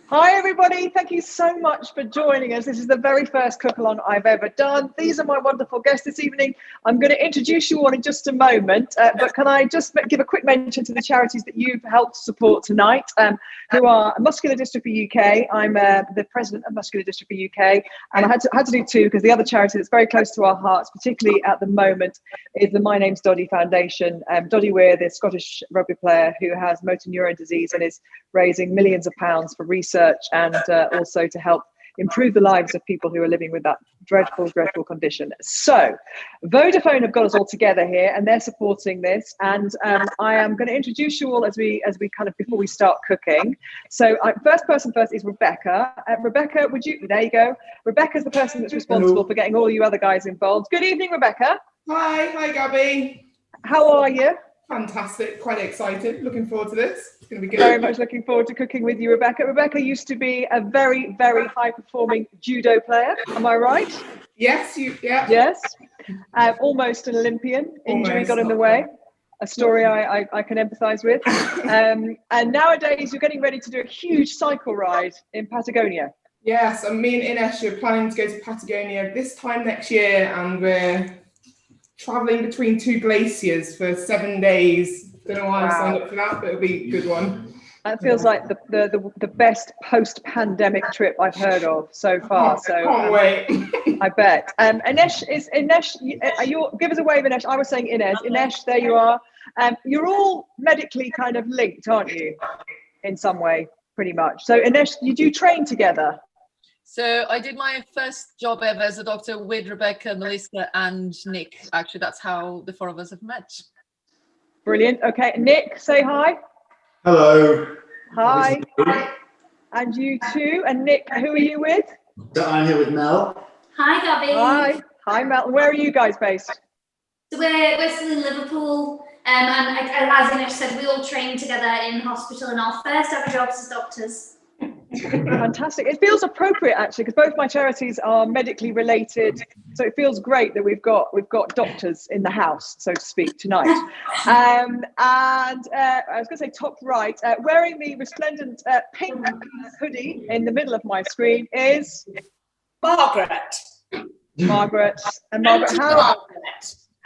Hi everybody, thank you so much for joining us. This is the very first Cookalong I've ever done. These are my wonderful guests this evening. I'm going to introduce you all in just a moment, but can I just give a quick mention to the charities that you've helped support tonight, who are Muscular Dystrophy UK. I'm the president of Muscular Dystrophy UK, and I had to do two because the other charity that's very close to our hearts, particularly at the moment, is the My Name's Doddy Foundation. Doddy Weir, the Scottish rugby player who has motor neurone disease and is raising millions of pounds for research and also to help improve the lives of people who are living with that dreadful condition. So Vodafone have got us all together here and they're supporting this, and I am going to introduce you all as we kind of before we start cooking. So first is Rebecca. Rebecca, there you go. Rebecca's the person that's responsible for getting all you other guys involved. Good evening, Rebecca. Hi Gabby. How are you? Fantastic, quite excited, looking forward to this. It's going to be good. Very much looking forward to cooking with you, Rebecca. Rebecca used to be a very, very high-performing judo player, am I right? Yes, yeah. Yes, almost an Olympian. Injury got in the way. A story I can empathise with. And nowadays you're getting ready to do a huge cycle ride in Patagonia. Yes, and me and Ines are planning to go to Patagonia this time next year, and we're travelling between two glaciers for 7 days. Don't know why I've signed up for that, but it'll be a good one. That feels like the best post-pandemic trip I've heard of so far. Can't wait. I bet. Ines, give us a wave, Ines. I was saying Ines. Ines, there you are. You're all medically kind of linked, aren't you? In some way, pretty much. So Ines, you do train together. So I did my first job ever as a doctor with Rebecca, Melissa and Nick. Actually, that's how the four of us have met. Brilliant. Okay, Nick, say hi. Hello. Hi. And you too. And Nick, who are you with? I'm here with Mel. Hi, Gabby. Hi, Mel. Where are you guys based? So we're still in Liverpool. And as Ines said, we all train together in hospital, and our first ever jobs as doctors. Fantastic. It feels appropriate actually, because both my charities are medically related, so it feels great that we've got doctors in the house, so to speak, tonight. And I was going to say top right, wearing the resplendent pink hoodie in the middle of my screen is Margaret. And Margaret,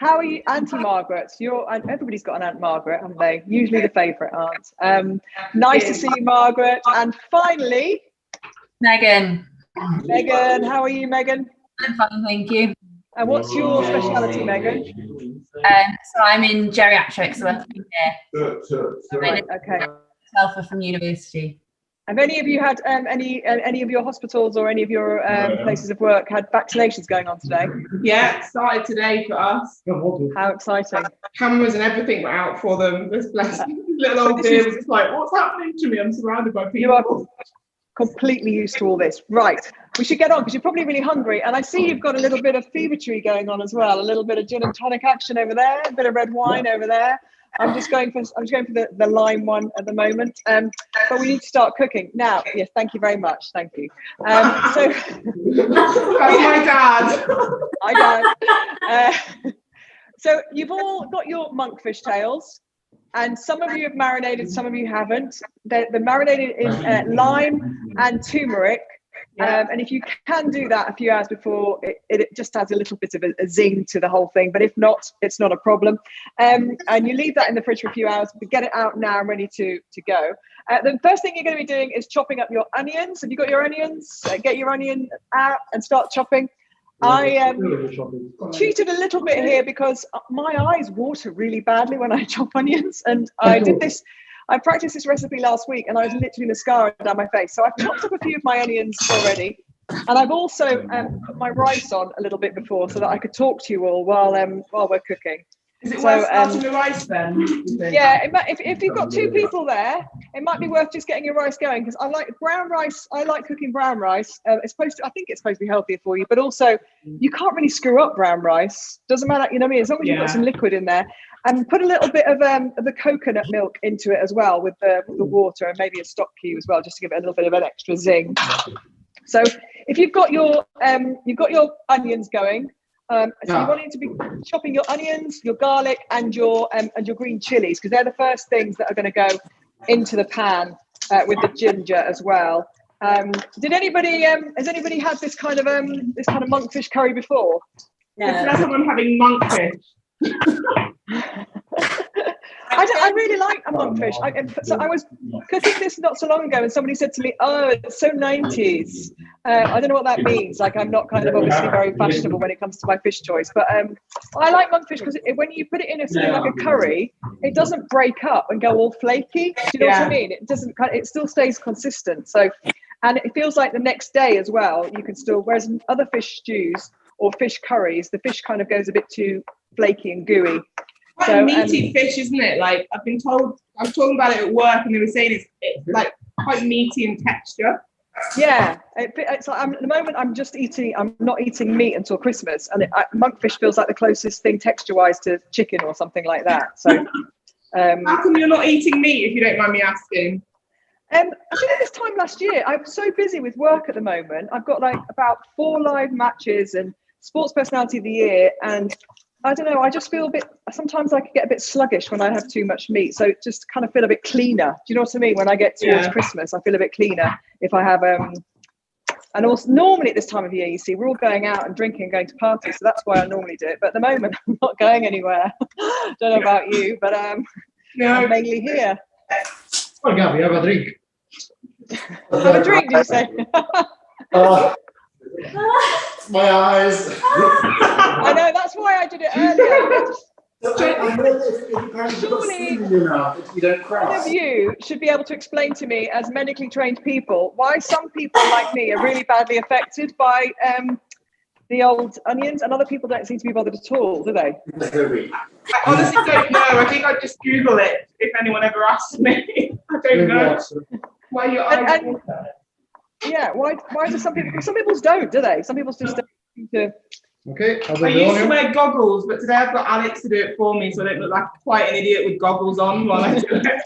how are you, Auntie Margaret? Everybody's got an Aunt Margaret, haven't they? Usually the favourite aunt. Nice to see you, Margaret. And finally, Megan. Megan, how are you, Megan? I'm fine, thank you. And what's your speciality, Megan? So I'm in geriatrics, so I'm here. Right, okay. Alpha from university. Have any of you had any of your hospitals or any of your places of work had vaccinations going on today? Yeah, started today for us. How exciting. Cameras and everything were out for them. This blessed little old dear was just like, what's happening to me? I'm surrounded by people. You are completely used to all this. Right, we should get on because you're probably really hungry. And I see you've got a little bit of fevertree going on as well. A little bit of gin and tonic action over there, a bit of red wine over there. I'm just going for the lime one at the moment, but we need to start cooking now. Yes, thank you very much. Thank you. So that's my dad. Hi, Dad. So you've all got your monkfish tails, and some of you have marinated, some of you haven't. They're marinated in lime and turmeric. And if you can do that a few hours before, it just adds a little bit of a zing to the whole thing. But if not, it's not a problem. And you leave that in the fridge for a few hours, but get it out now and ready to go. The first thing you're going to be doing is chopping up your onions. Have you got your onions? Get your onion out and start chopping. I cheated a little bit here because my eyes water really badly when I chop onions. And I practiced this recipe last week and I was literally mascara down my face. So I've chopped up a few of my onions already. And I've also put my rice on a little bit before so that I could talk to you all while we're cooking. Is it worth starting the rice then? Yeah, if you've got two people there, it might be worth just getting your rice going, because I like brown rice. I like cooking brown rice. I think it's supposed to be healthier for you, but also you can't really screw up brown rice. Doesn't matter, you know what I mean? As long as you've got some liquid in there. And put a little bit of the coconut milk into it as well with the water, and maybe a stock cube as well, just to give it a little bit of an extra zing. So if you've got your onions going, so you want to be chopping your onions, your garlic, and your green chilies, because they're the first things that are going to go into the pan with the ginger as well. Did anybody has anybody had this kind of monkfish curry before? It's the first time I'm having monkfish. I really like a monkfish. So I was cooking this not so long ago, and somebody said to me, "Oh, it's so 90s." I don't know what that means. Like, I'm not kind of obviously very fashionable when it comes to my fish choice, but I like monkfish because when you put it in something like a curry, it doesn't break up and go all flaky. Do you know what I mean? It doesn't. It still stays consistent. So, and it feels like the next day as well. You can still, whereas in other fish stews or fish curries, the fish kind of goes a bit too flaky and gooey. Quite a meaty fish, isn't it? Like, I've been told, I was talking about it at work, and they were saying it's like quite meaty in texture. Yeah, it's like at the moment I'm not eating meat until Christmas, and monkfish feels like the closest thing texture-wise to chicken or something like that. So, how come you're not eating meat, if you don't mind me asking? I think this time last year, I'm so busy with work at the moment. I've got like about 4 live matches and Sports Personality of the Year, and I don't know, I just feel sometimes I can get a bit sluggish when I have too much meat. So just kind of feel a bit cleaner. Do you know what I mean? When I get towards Christmas, I feel a bit cleaner if I have, and also normally at this time of year, you see, we're all going out and drinking and going to parties. So that's why I normally do it. But at the moment, I'm not going anywhere. Don't know about you, but I'm mainly here. Oh, Gabby, have a drink. Have a drink, do you say? My eyes. I know, that's why I did it earlier. Surely one of you should be able to explain to me, as medically trained people, why some people like me are really badly affected by the old onions, and other people don't seem to be bothered at all, do they? I honestly don't know. I think I'd just Google it if anyone ever asks me. I don't know. Why your eyes water? Yeah, why do some people's don't, do they? Some people's just don't seem to. Okay. I used to wear goggles, but today I've got Alex to do it for me, so I don't look like quite an idiot with goggles on while I do it.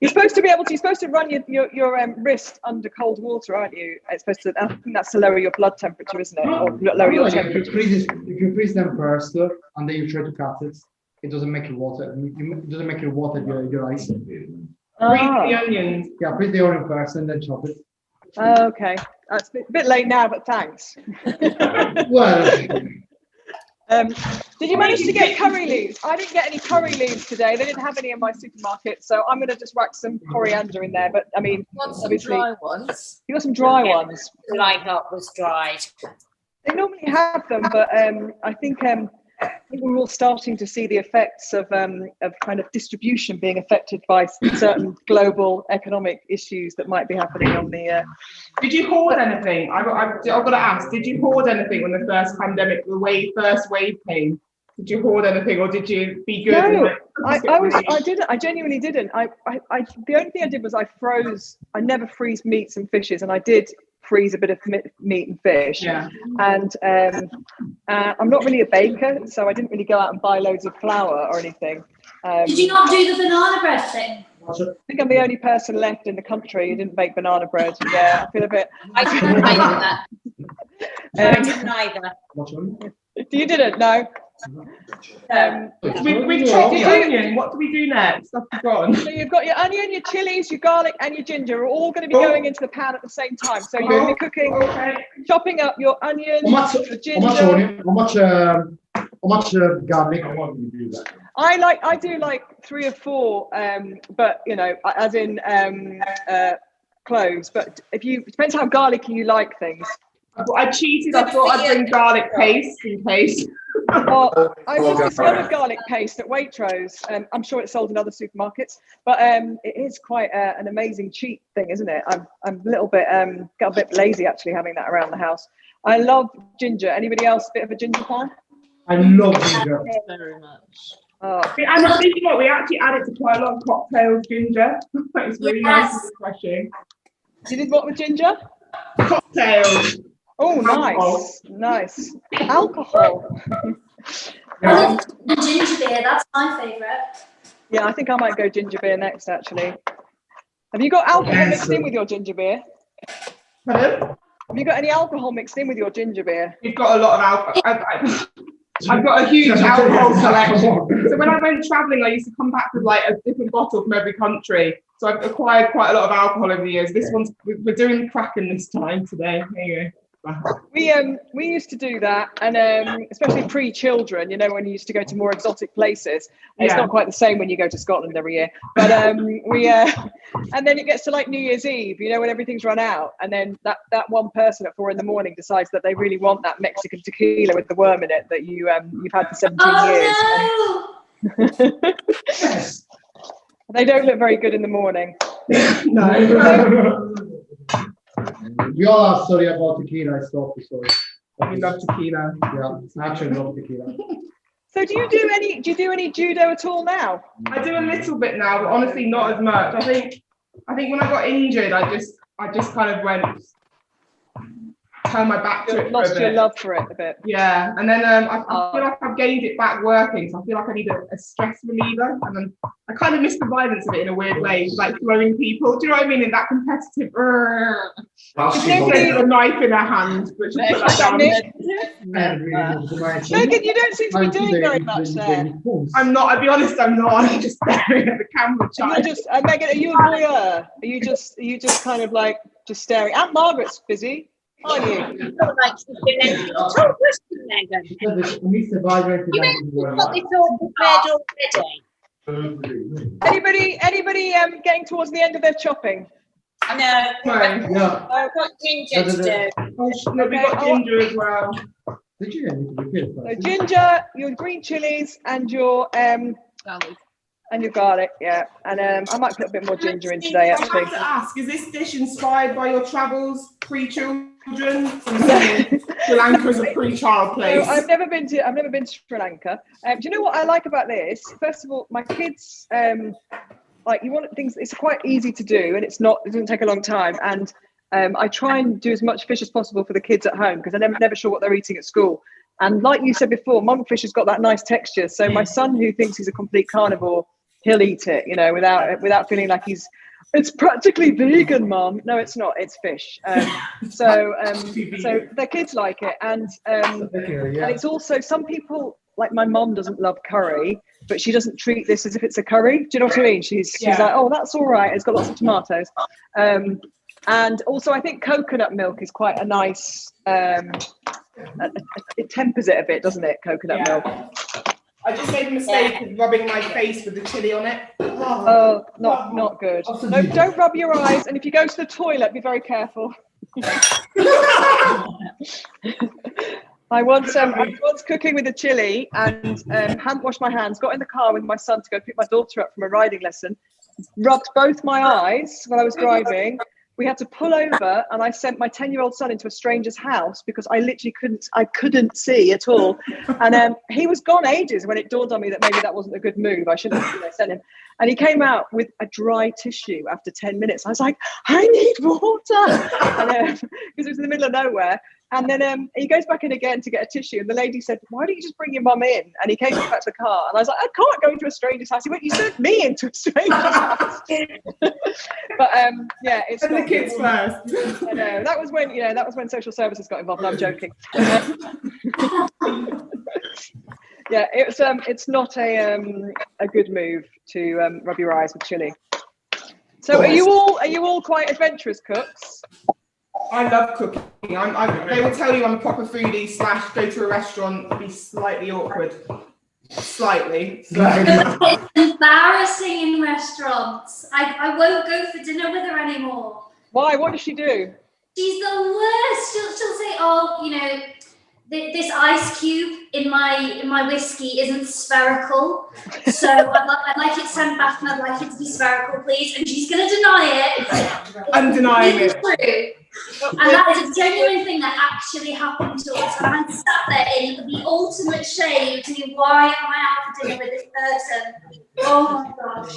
You're supposed to run your wrist under cold water, aren't you? It's supposed to. I think that's to lower your blood temperature, isn't it? Or lower your temperature. If you freeze them first, and then you try to cut it, it doesn't make you water. It doesn't make you water your eyes. Freeze the onions. Yeah, freeze the onion first, and then chop it. Okay, that's a bit late now, but thanks. Well, did you manage to get curry leaves? I didn't get any curry leaves today. They didn't have any in my supermarket, so I'm going to just whack some coriander in there. But I mean, obviously, dry ones. You got some dry ones. All I got was dried. They normally have them, but I think we're all starting to see the effects of kind of distribution being affected by certain global economic issues that might be happening on the. Did you hoard anything? I've got to ask. Did you hoard anything when the first first wave came? Did you hoard anything, or did you be good? No, I didn't. I genuinely didn't. The only thing I did was I froze. I never freeze meats and fishes, and I did freeze a bit of meat and fish. Yeah. And I'm not really a baker, so I didn't really go out and buy loads of flour or anything. Did you not do the banana bread thing? I think I'm the only person left in the country who didn't bake banana bread. Yeah, I feel a bit. I didn't either. I didn't either. You didn't? No. We've chopped the onion. What do we do next? I've forgotten. So you've got your onion, your chilies, your garlic, and your ginger are all going to be going into the pan at the same time. So you're going to be cooking, chopping up your onion, your ginger. How much garlic? I do like 3 or 4, but you know, as in cloves. But it depends how garlicky you like things. I cheated. I thought I'd bring garlic paste in case. Well, I just discovered garlic paste at Waitrose. I'm sure it's sold in other supermarkets, but it is quite an amazing cheap thing, isn't it? I'm a little bit got a bit lazy actually having that around the house. I love ginger. Anybody else a bit of a ginger fan? I love ginger. Very much. Oh. And I'm thinking what we actually add it to quite a lot of cocktails. Ginger. It's really nice and refreshing. You did what with ginger? Cocktails. Oh, nice. Alcohol. The ginger beer, that's my favourite. Yeah, I think I might go ginger beer next, actually. Have you got alcohol mixed in with your ginger beer? Pardon? Have you got any alcohol mixed in with your ginger beer? We've got a lot of alcohol. I've got a huge alcohol collection. So when I went travelling, I used to come back with like a different bottle from every country. So I've acquired quite a lot of alcohol over the years. This one's, we're doing Kraken this time today. There you go. We used to do that, and especially pre-children, you know, when you used to go to more exotic places. It's not quite the same when you go to Scotland every year, but and then it gets to like New Year's Eve, you know, when everything's run out, and then that one person at 4 a.m. decides that they really want that Mexican tequila with the worm in it that you've had for 17 years. Yes. They don't look very good in the morning. No. We all have story about tequila. I stopped the story. We love tequila. Yeah, I actually love tequila. So do you do any judo at all now? I do a little bit now, but honestly not as much. I think when I got injured, I just kind of turned my back to it. Lost your love for it a bit. Yeah, and then I feel like I've gained it back working, so I feel like I need a stress reliever, and then I kind of miss the violence of it in a weird way, like throwing people. Do you know what I mean? In that competitive, a knife in her hand, but she put that down. Megan, you don't seem to be doing very much there. I'm not. I'll be honest, I'm not. I'm just staring at the camera. Megan, are you a voyeur? Are you just kind of like just staring? Aunt Margaret's busy. Are you? Like she's been in total question, Megan. You mean you've got this all prepared already? Anybody getting towards the end of their chopping? No. Yeah. I've got ginger to do. No, we got ginger as well. So ginger, your green chilies, and your garlic, yeah. And I might put a bit more ginger in today, actually. I have to ask, is this dish inspired by your travels pre-children? Sri Lanka is a pre-child place. So I've never been to Sri Lanka. Do you know what I like about this? First of all, my kids like you want things. It's quite easy to do, and it doesn't take a long time. And I try and do as much fish as possible for the kids at home because I'm never sure what they're eating at school. And like you said before, monkfish has got that nice texture. So my son, who thinks he's a complete carnivore, he'll eat it, you know, without feeling like it's practically vegan, Mom. No, it's not. It's fish. So the kids like it, and it's also some people like my mom doesn't love curry, but she doesn't treat this as if it's a curry. Do you know what I mean? She's like, oh, that's all right. It's got lots of tomatoes, and also I think coconut milk is quite a nice. It tempers it a bit, doesn't it? Coconut milk. I just made a mistake of rubbing my face with the chili on it. Oh, not good. No, don't rub your eyes. And if you go to the toilet, be very careful. I was cooking with the chili and hadn't washed my hands. Got in the car with my son to go pick my daughter up from a riding lesson. Rubbed both my eyes while I was driving. We had to pull over, and I sent my 10-year-old son into a stranger's house because I literally couldn't see at all. And he was gone ages when it dawned on me that maybe that wasn't a good move. I shouldn't have sent him. And he came out with a dry tissue after 10 minutes. I was like, I need water, because it was in the middle of nowhere. And then he goes back in again to get a tissue, and the lady said, why don't you just bring your mum in? And he came back to the car, and I was like, I can't go into a stranger's house. He went, you sent me into a stranger's house. But yeah, it's and the kids first. I know that was when social services got involved. I'm joking. Yeah, it's not a good move to rub your eyes with chili. So are you all quite adventurous cooks? I love cooking. They will tell you I'm a proper foodie / go to a restaurant and be slightly awkward. Slightly. It's embarrassing in restaurants. I won't go for dinner with her anymore. Why? What does she do? She's the worst. She'll say, oh, you know, this ice cube in my whiskey isn't spherical, so I'd like it sent back and I'd like it to be spherical, please. And she's going to deny it. I'm denying it. True. And that is a genuine thing that actually happened to us. And I'm sat there in the ultimate shame thinking, why am I out for dinner with this person? Oh my gosh.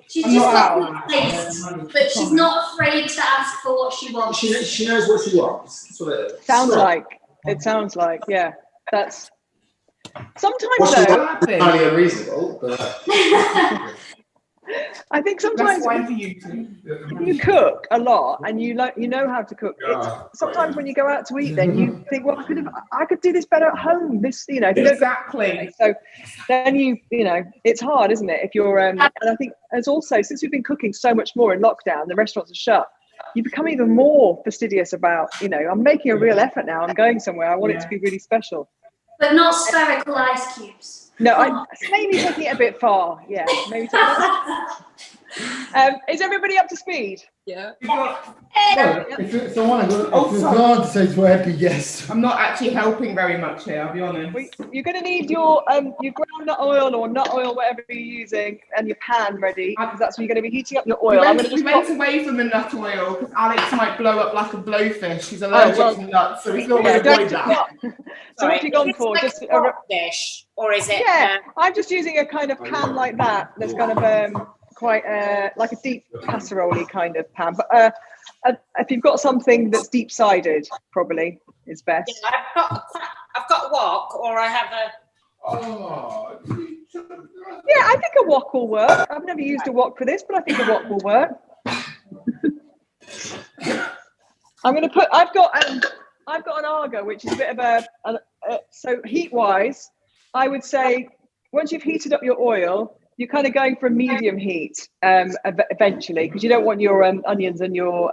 She's just got good taste, but she's not afraid to ask for what she wants. She knows what she wants. That's what it is. Sounds like, yeah. That's sometimes entirely unreasonable, but I think sometimes That's wine for you too. you cook a lot and you know how to cook. Sometimes when you go out to eat, then you think, well, I could do this better at home. This, if you don't Exactly. so then it's hard, isn't it? If you're and I think as also since we've been cooking so much more in lockdown, the restaurants are shut. You become even more fastidious about, I'm making a real effort now. I'm going somewhere. I want it to be really special. But not spherical ice cubes. No, maybe taking it a bit far. Yeah, maybe taking it. Is everybody up to speed? Yeah. If someone says we're happy, yes. I'm not actually helping very much here, I'll be honest. You're going to need your groundnut oil or nut oil, whatever you're using, and your pan ready, because that's when you're going to be heating up your oil. We went away from the nut oil because Alex might blow up like a blowfish. He's allergic to nuts, so he's not going to avoid that. So what have you gone for? Just a dish, or is it? Yeah, I'm just using a kind of pan like that. That's kind of quite like a deep casserole-y kind of pan. But if you've got something that's deep-sided, probably is best. Yeah, I've got a wok, or I have a. Yeah, I think a wok will work. I've never used a wok for this, but I think a wok will work. I'm going to put. I've got an Argo, which is a bit of so heat-wise, I would say once you've heated up your oil, you're kind of going for a medium heat eventually, because you don't want your onions and your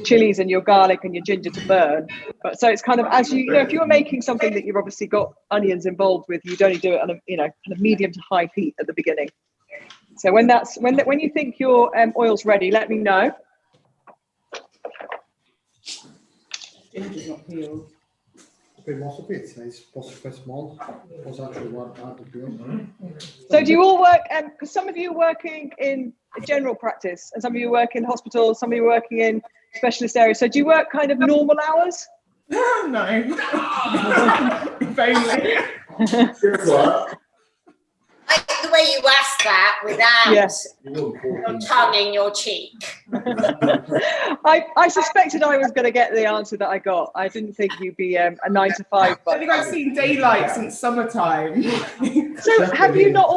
chilies and your garlic and your ginger to burn. But so it's kind of as if you're making something that you've obviously got onions involved with, you'd only do it on a kind of medium to high heat at the beginning. So when you think your oil's ready, let me know. Ginger's not peeled. Most of it is quite small. Was actually one part of it. So do you all work? Because some of you are working in general practice, and some of you work in hospitals, some of you are working in specialist areas. So do you work kind of normal hours? No. If only. Good work. I like the way you asked that without your tongue in your cheek. I suspected I was going to get the answer that I got. I didn't think you'd be a 9 to 5. I think I've seen daylight since summertime. So have you not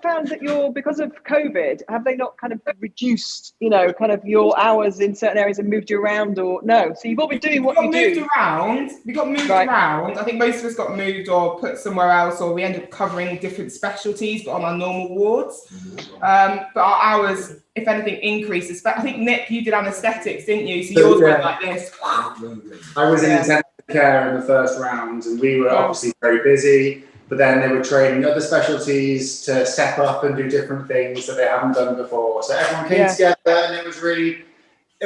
found that because of COVID, have they not kind of reduced, kind of your hours in certain areas and moved you around, or no? So you've all been doing what you do. We got moved around. I think most of us got moved or put somewhere else, or we ended up covering different specialties, but on our normal wards. But our hours, if anything, increases. But I think, Nick, you did anaesthetics, didn't you? So yours went like this. I was in intensive care in the first round, and we were obviously very busy. But then they were training other specialties to step up and do different things that they haven't done before. So everyone came together, and it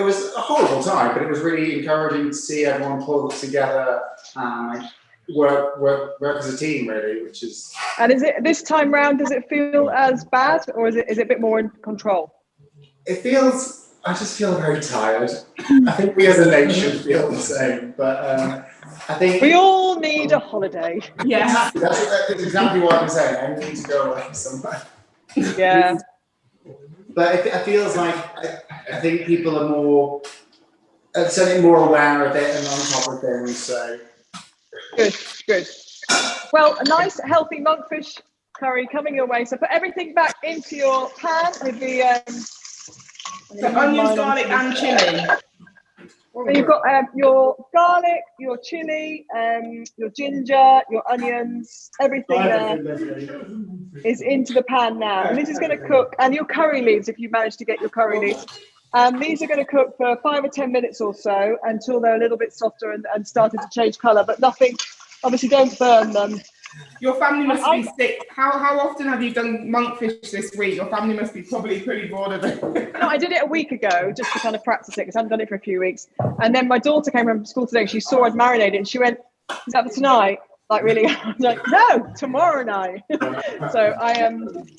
was a horrible time, but it was really encouraging to see everyone pull together and work as a team, really, which is. And is it this time round? Does it feel as bad, or is it a bit more in control? I just feel very tired. I think we as a nation feel the same, but I think we all need a holiday. Yeah, that's exactly what I'm saying. I need to go away somewhere. Yeah, but it feels like I think people are certainly more aware of it and on top of things. So good. Well, a nice healthy monkfish curry coming your way. So put everything back into your pan with the onions, garlic, and chili. So you've got your garlic, your chili, your ginger, your onions, everything is into the pan now. And this is going to cook, and your curry leaves, if you manage to get your curry leaves. These are going to cook for 5 or 10 minutes or so until they're a little bit softer and starting to change colour, but nothing, obviously don't burn them. Your family must be sick. How often have you done monkfish this week? Your family must be probably pretty bored of it. No, I did it a week ago just to kind of practice it because I hadn't done it for a few weeks. And then my daughter came home from school today and she saw I'd marinated it and she went, "Is that for tonight?" Like, really? I was like, "No, tomorrow night." So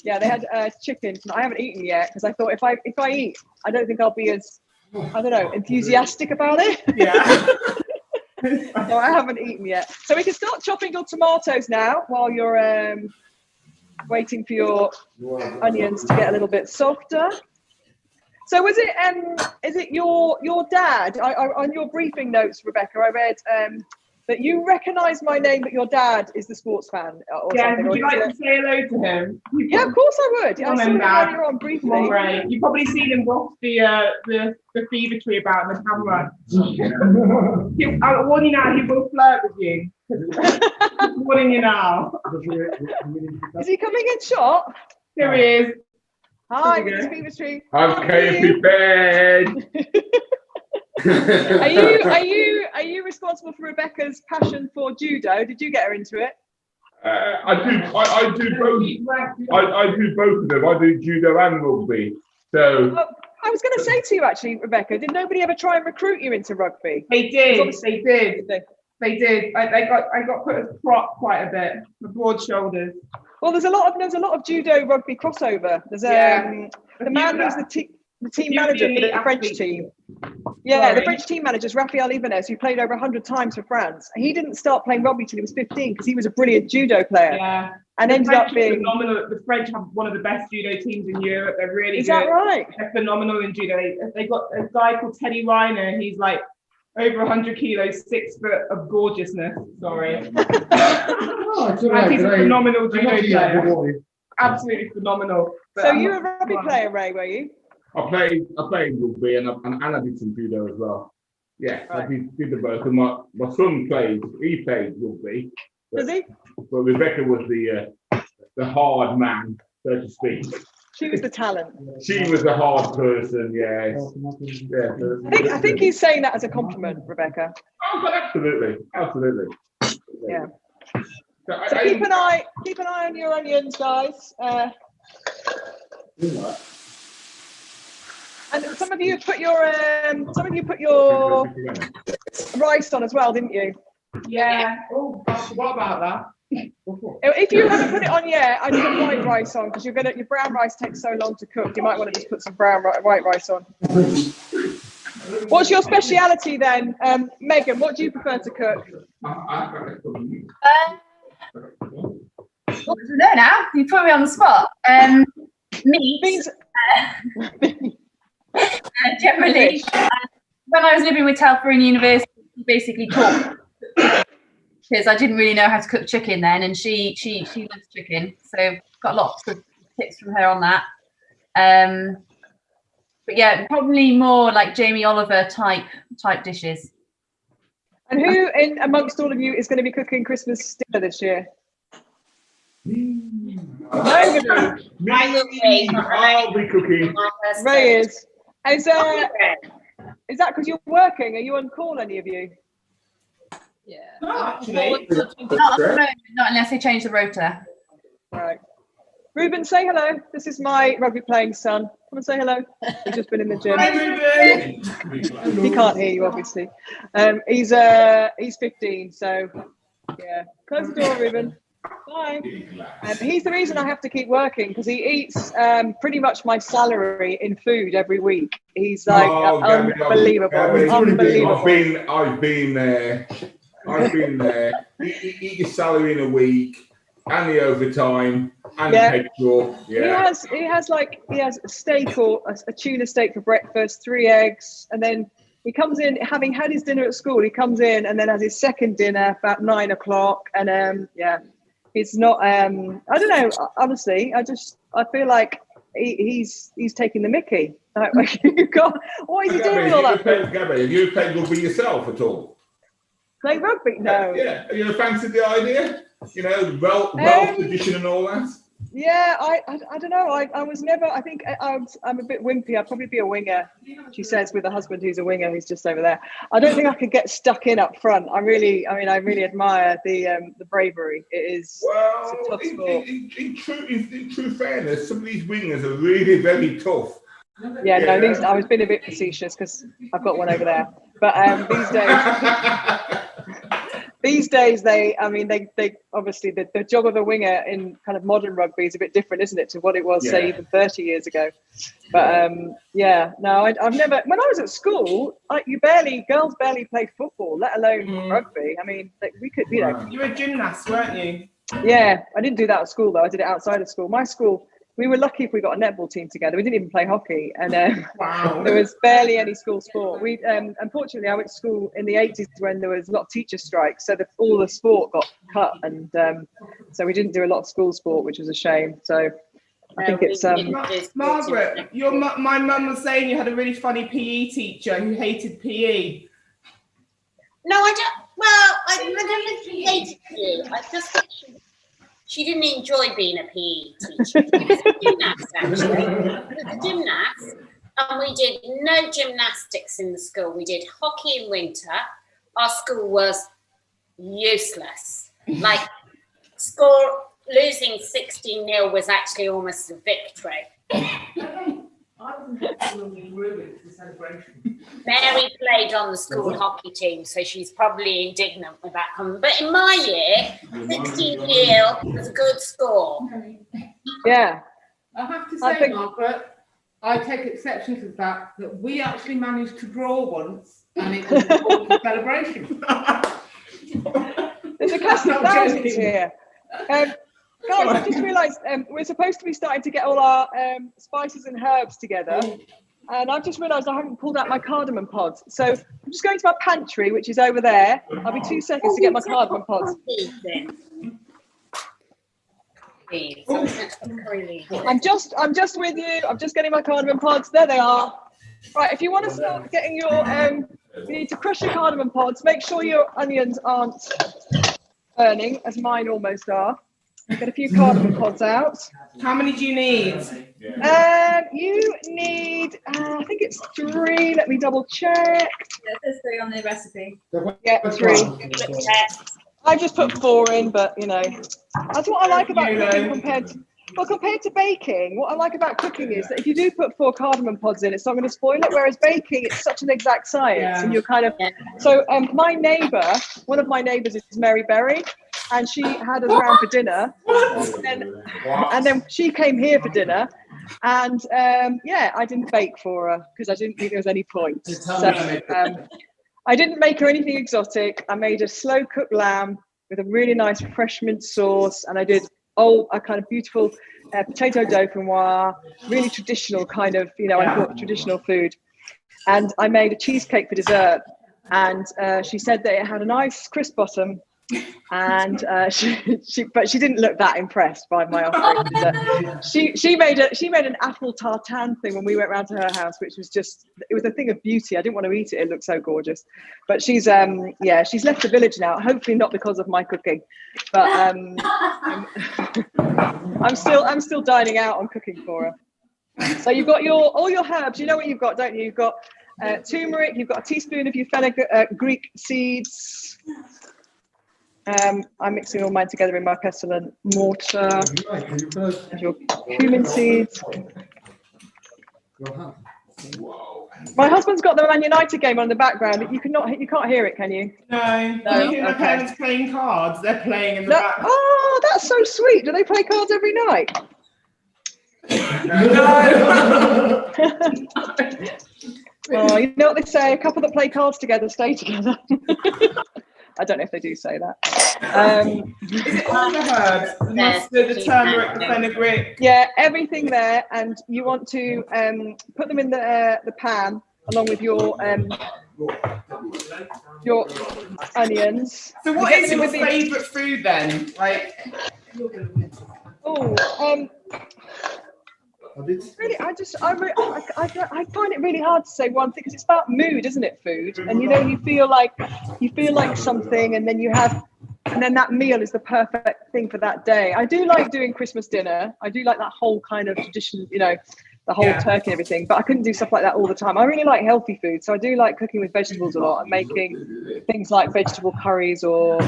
they had chicken. I haven't eaten yet because I thought if I eat, I don't think I'll be as, I don't know, enthusiastic about it. Yeah. No, I haven't eaten yet. So we can start chopping your tomatoes now while you're waiting for your onions to get a little bit softer. So was it is it your dad? On your briefing notes, Rebecca, I read that you recognise my name, but your dad is the sports fan or something. Would you like to say hello to him? Yeah, of course I would. I saw him earlier on briefly. Come on, Ray. You've probably seen him off the fever tree about the camera. I'll warn you now, he will flirt with you. I'm warning you now. Is he coming in shot? Here he is. Hi, Mr. Fever Tree. I'm prepared. Are you responsible for Rebecca's passion for judo? Did you get her into it? I do both. I do both of them. I do judo and rugby. So I was going to say to you actually, Rebecca, did nobody ever try and recruit you into rugby? They did. They did. I got put as prop quite a bit. The broad shoulders. Well, there's a lot of judo rugby crossover. There's the man who's the team manager for the French team. Yeah, the French team manager is Raphael Ibanez, who played over 100 times for France. He didn't start playing rugby till he was 15 because he was a brilliant judo player. Yeah. And ended up being phenomenal. The French have one of the best judo teams in Europe. They're really good. Is that right? They're phenomenal in judo. They got a guy called Teddy Reiner. He's like over 100 kilos, 6 foot of gorgeousness. Sorry. He's a phenomenal judo player. Absolutely phenomenal. So you were a rugby player, Ray, were you? I played rugby and I did some judo as well. Yeah, right. I did the both. And my son played rugby. Does he? But Rebecca was the hard man, so to speak. She was the talent. She was the hard person, yeah. I think he's saying that as a compliment, Rebecca. Oh, but absolutely. Yeah. So keep an eye on your onions, guys. And some of you put your rice on as well, didn't you? Yeah. Oh, what about that? If you haven't put it on yet, I'd put white rice on because your brown rice takes so long to cook. You might want to just put some white rice on. What's your speciality then, Megan? What do you prefer to cook? No, now you put me on the spot. Meat. Generally, when I was living with Telfer in university, we basically taught because I didn't really know how to cook chicken then, and she loves chicken, so got lots of tips from her on that. But yeah, probably more like Jamie Oliver type dishes. And who in amongst all of you is going to be cooking Christmas dinner this year? Nobody. I'll be cooking. Ray is. Is that because you're working? Are you on call, any of you? Yeah. No, actually. Not unless they change the rota. Right. Ruben, say hello. This is my rugby playing son. Come and say hello. He's just been in the gym. Hi, Ruben. He can't hear you, obviously. He's 15, so yeah. Close the door, Ruben. Bye. He's the reason I have to keep working because he eats pretty much my salary in food every week. He's like unbelievable. Gabby, Unbelievable. I've been there. Eat your salary in a week and the overtime and the petrol. Yeah. He has a steak or a tuna steak for breakfast, 3 eggs, and then he comes in having had his dinner at school. He comes in and then has his second dinner about 9 o'clock, and it's not. I don't know. Honestly, I feel like he's taking the mickey. What is he doing with all that? Gabby, have you played rugby yourself at all? Play rugby? No. Yeah. Have you fancied the idea? You know, Welsh tradition and all that. Yeah, I don't know. I was never. I think I'm a bit wimpy. I'd probably be a winger. She says with a husband who's a winger, who's just over there. I don't think I could get stuck in up front. I really admire the bravery. It's a tough sport. In true fairness, some of these wingers are really very tough. Yeah, no, I was being a bit facetious because I've got one over there. But these days, they obviously the job of a winger in kind of modern rugby is a bit different, isn't it, to what it was, say, even 30 years ago. But I've never. When I was at school, girls barely played football, let alone rugby. I mean, we could, You were a gymnast, weren't you? Yeah, I didn't do that at school though. I did it outside of school. My school we were lucky if we got a netball team together. We didn't even play hockey, and Wow. there was barely any school sport. We unfortunately, I went to school in the 80s when there was a lot of teacher strikes, so all the sport got cut, and so we didn't do a lot of school sport, which was a shame. So I think it's Margaret, my mum was saying you had a really funny PE teacher who hated PE. No, I don't. Well, I don't know if she hated PE. I just think she didn't enjoy being a PE teacher. She was a gymnast, actually. She was a gymnast, and we did no gymnastics in the school. We did hockey in winter. Our school was useless. Like, losing 16-0 was actually almost a victory. Mary played on the school hockey team, so she's probably indignant with that comment. But in my year, 16-0 was a good score. Yeah. I have to say, Margaret, I take exception to the fact that we actually managed to draw once, and it was a celebration. There's a cast of thousands here. Guys, I just realised we're supposed to be starting to get all our spices and herbs together, and I've just realised I haven't pulled out my cardamom pods. So I'm just going to my pantry, which is over there. I'll be 2 seconds to get my cardamom pods. I'm just with you. I'm just getting my cardamom pods. There they are. Right, if you want to start getting your, you need to crush your cardamom pods. Make sure your onions aren't burning, as mine almost are. Get a few cardamom pods out. How many do you need? You need, I think it's 3. Let me double check. Yeah, there's 3 on the recipe. Yeah, 3. I just put 4 in, but you know, that's what I like about cooking compared to baking. What I like about cooking is that if you do put 4 cardamom pods in, it's not going to spoil it. Whereas baking, it's such an exact science, and you're kind of. So my neighbour, one of my neighbours is Mary Berry. And she had us around for dinner, and then she came here for dinner, and yeah, I didn't bake for her because I didn't think there was any point. So I didn't make her anything exotic. I made a slow cooked lamb with a really nice fresh mint sauce, and I did a kind of beautiful potato dauphinoise, really traditional kind of, you know, I thought traditional food. And I made a cheesecake for dessert, and she said that it had a nice crisp bottom. And but she didn't look that impressed by my offering. She made an apple tartane thing when we went round to her house, which was just, it was a thing of beauty. I didn't want to eat it; it looked so gorgeous. But she's she's left the village now. Hopefully not because of my cooking, but I'm still dining out on cooking for her. So you've got all your herbs. You know what you've got, don't you? You've got turmeric. You've got a teaspoon of your fenugreek seeds. I'm mixing all mine together in my pestle and mortar. Your cumin seeds. My husband's got the Man United game on the background. You can't hear it, can you? No. Can you hear my parents playing cards? They're playing in the back. Oh, that's so sweet. Do they play cards every night? Oh, you know what they say? A couple that play cards together stay together. I don't know if they do say that. Is it all the herbs? The mustard, the turmeric, the fenugreek? Yeah, everything there. And you want to put them in the pan along with your onions. So what is your favourite food then? Like, really, I find it really hard to say one thing because it's about mood, isn't it? Food, and you know, you feel like something, and then that meal is the perfect thing for that day. I do like doing Christmas dinner. I do like that whole kind of tradition, you know, the whole turkey and everything. But I couldn't do stuff like that all the time. I really like healthy food, so I do like cooking with vegetables a lot and making things like vegetable curries or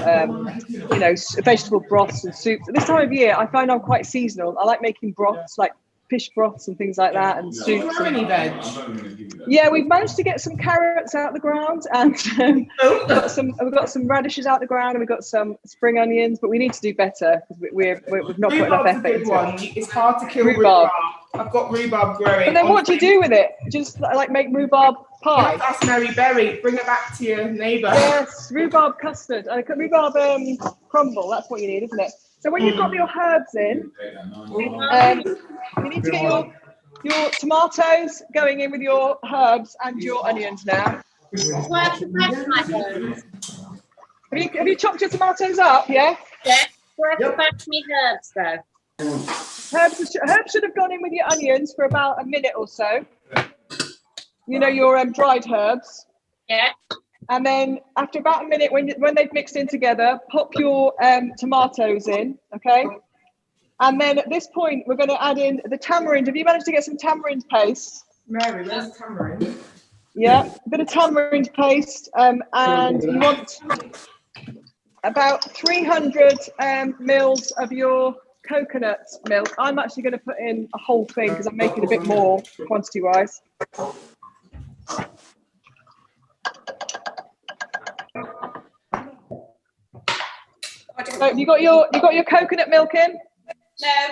you know, vegetable broths and soups. At this time of year, I find I'm quite seasonal. I like making broths like fish broths and things like that, and soups. Do you grow any veg? Yeah, we've managed to get some carrots out the ground, and we've got some radishes out the ground, and we've got some spring onions, but we need to do better because we've not put enough effort into it. It's hard to kill rhubarb. I've got rhubarb growing. And then what do you do with it? Just like make rhubarb pie? That's Mary Berry. Bring it back to your neighbour. Yes, rhubarb custard, rhubarb crumble. That's what you need, isn't it? So when you've got your herbs in, you need to get your tomatoes going in with your herbs and your onions now. Where to patch my herbs? Have you chopped your tomatoes up? Yeah. Yeah. Where to patch me herbs though? Herbs should have gone in with your onions for about a minute or so. You know, your dried herbs. Yeah. And then after about a minute, when they've mixed in together, pop your tomatoes in, okay? And then at this point, we're going to add in the tamarind. Have you managed to get some tamarind paste? Mary, where's tamarind? Yeah, a bit of tamarind paste. And you want about 300 mils of your coconut milk. I'm actually going to put in a whole thing because I'm making a bit more quantity-wise. So you got your coconut milk in? No.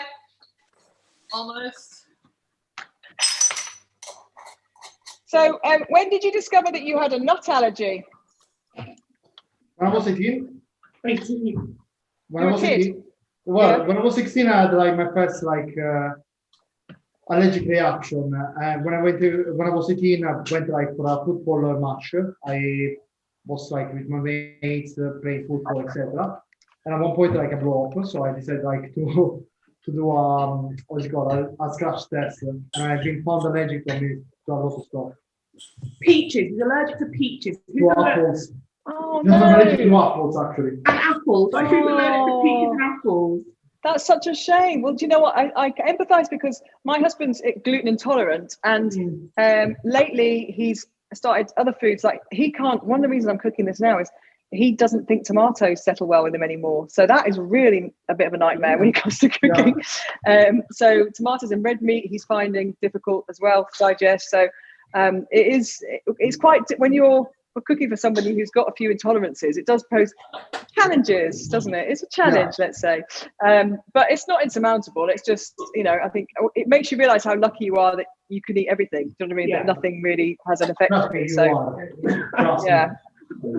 Almost. So when did you discover that you had a nut allergy? When I was 18. 18. When I was 18. Well, when I was 16, I had like my first allergic reaction. When I was 18, I went like for a football match. I was like with my mates playing football, etc. And at one point, like I blew up, so I decided like to do what's it called, a scratch test, and I've been found allergic to a lot of stuff. Peaches. He's allergic to peaches. To apples. Oh No, no! I'm allergic to apples actually. And apples. I think allergic to peaches and apples. That's such a shame. Well, do you know what? I empathise because my husband's gluten intolerant, and lately he's started other foods like he can't. One of the reasons I'm cooking this now is he doesn't think tomatoes settle well with him anymore. So that is really a bit of a nightmare when it comes to cooking. Yeah. So tomatoes and red meat he's finding difficult as well to digest. So it's quite, when you're cooking for somebody who's got a few intolerances, it does pose challenges, doesn't it? It's a challenge, let's say. But it's not insurmountable. It's just, I think it makes you realise how lucky you are that you can eat everything. Do you know what I mean? Yeah. That nothing really has an effect on you. So, yeah.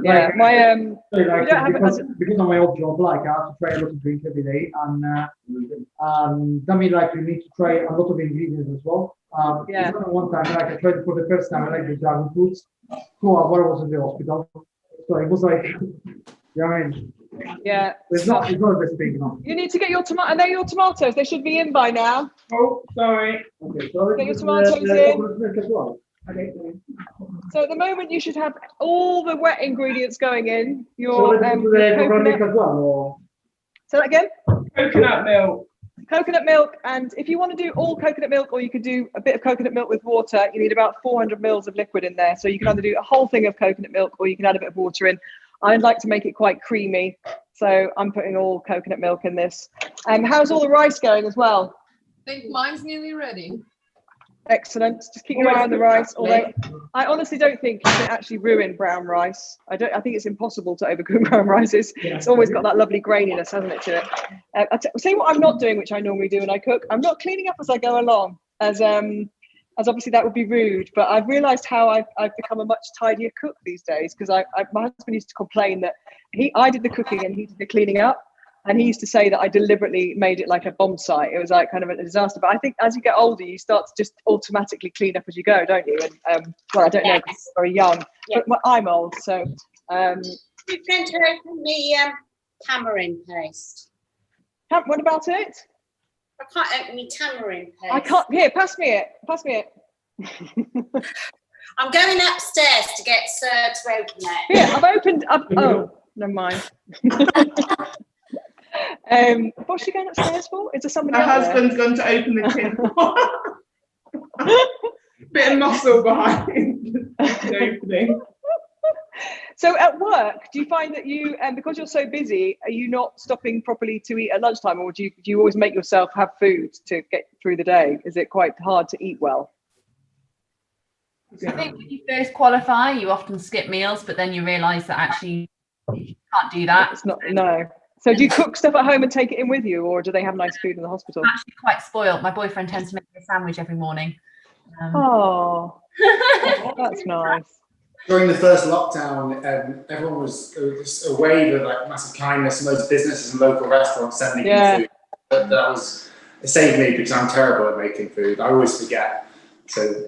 Yeah, because of my old job, like I have to try a lot of drinks every day, and that means like you need to try a lot of ingredients as well. Yeah. One time, like I tried for the first time, I like the dragon fruits. So I was in the hospital, so it was like, yeah, it's not the best thing, You need to get your tomato. Are they your tomatoes? They should be in by now. Oh, sorry. Okay, so get your tomatoes in. So at the moment you should have all the wet ingredients going in. Your coconut as well, or? Say that again? Coconut milk. Coconut milk, and if you want to do all coconut milk, or you could do a bit of coconut milk with water, you need about 400 mils of liquid in there. So you can either do a whole thing of coconut milk, or you can add a bit of water in. I'd like to make it quite creamy, so I'm putting all coconut milk in this. How's all the rice going as well? I think mine's nearly ready. Excellent. Just keep your eye on the rice. Although I honestly don't think you can actually ruin brown rice. I think it's impossible to overcook brown rice. It's always got that lovely graininess, hasn't it, to it? I'll tell you what I'm not doing, which I normally do when I cook. I'm not cleaning up as I go along, as obviously that would be rude. But I've realised how I've become a much tidier cook these days, because my husband used to complain that I did the cooking and he did the cleaning up. And he used to say that I deliberately made it like a bomb site. It was like kind of a disaster. But I think as you get older, you start to just automatically clean up as you go, don't you? And well, I don't know, because I'm very young, but I'm old. So you're going to open the tamarind paste. What about it? I can't open the tamarind paste. I can't. Here, pass me it. Pass me it. I'm going upstairs to get Sir to open it. Yeah, I've opened up. Oh, never mind. What's she going upstairs for? Is there somebody? Her husband's gone to open the tin. Bit of muscle behind the opening. So at work, do you find that you, because you're so busy, are you not stopping properly to eat at lunchtime, or do you always make yourself have food to get through the day? Is it quite hard to eat well? I think when you first qualify, you often skip meals, but then you realise that actually you can't do that. It's not, no. So do you cook stuff at home and take it in with you, or do they have nice food in the hospital? I'm actually quite spoiled. My boyfriend tends to make me a sandwich every morning. Oh, that's nice. During the first lockdown, everyone was a wave of like massive kindness, and those businesses and local restaurants sending me food. But it saved me because I'm terrible at making food. I always forget. So.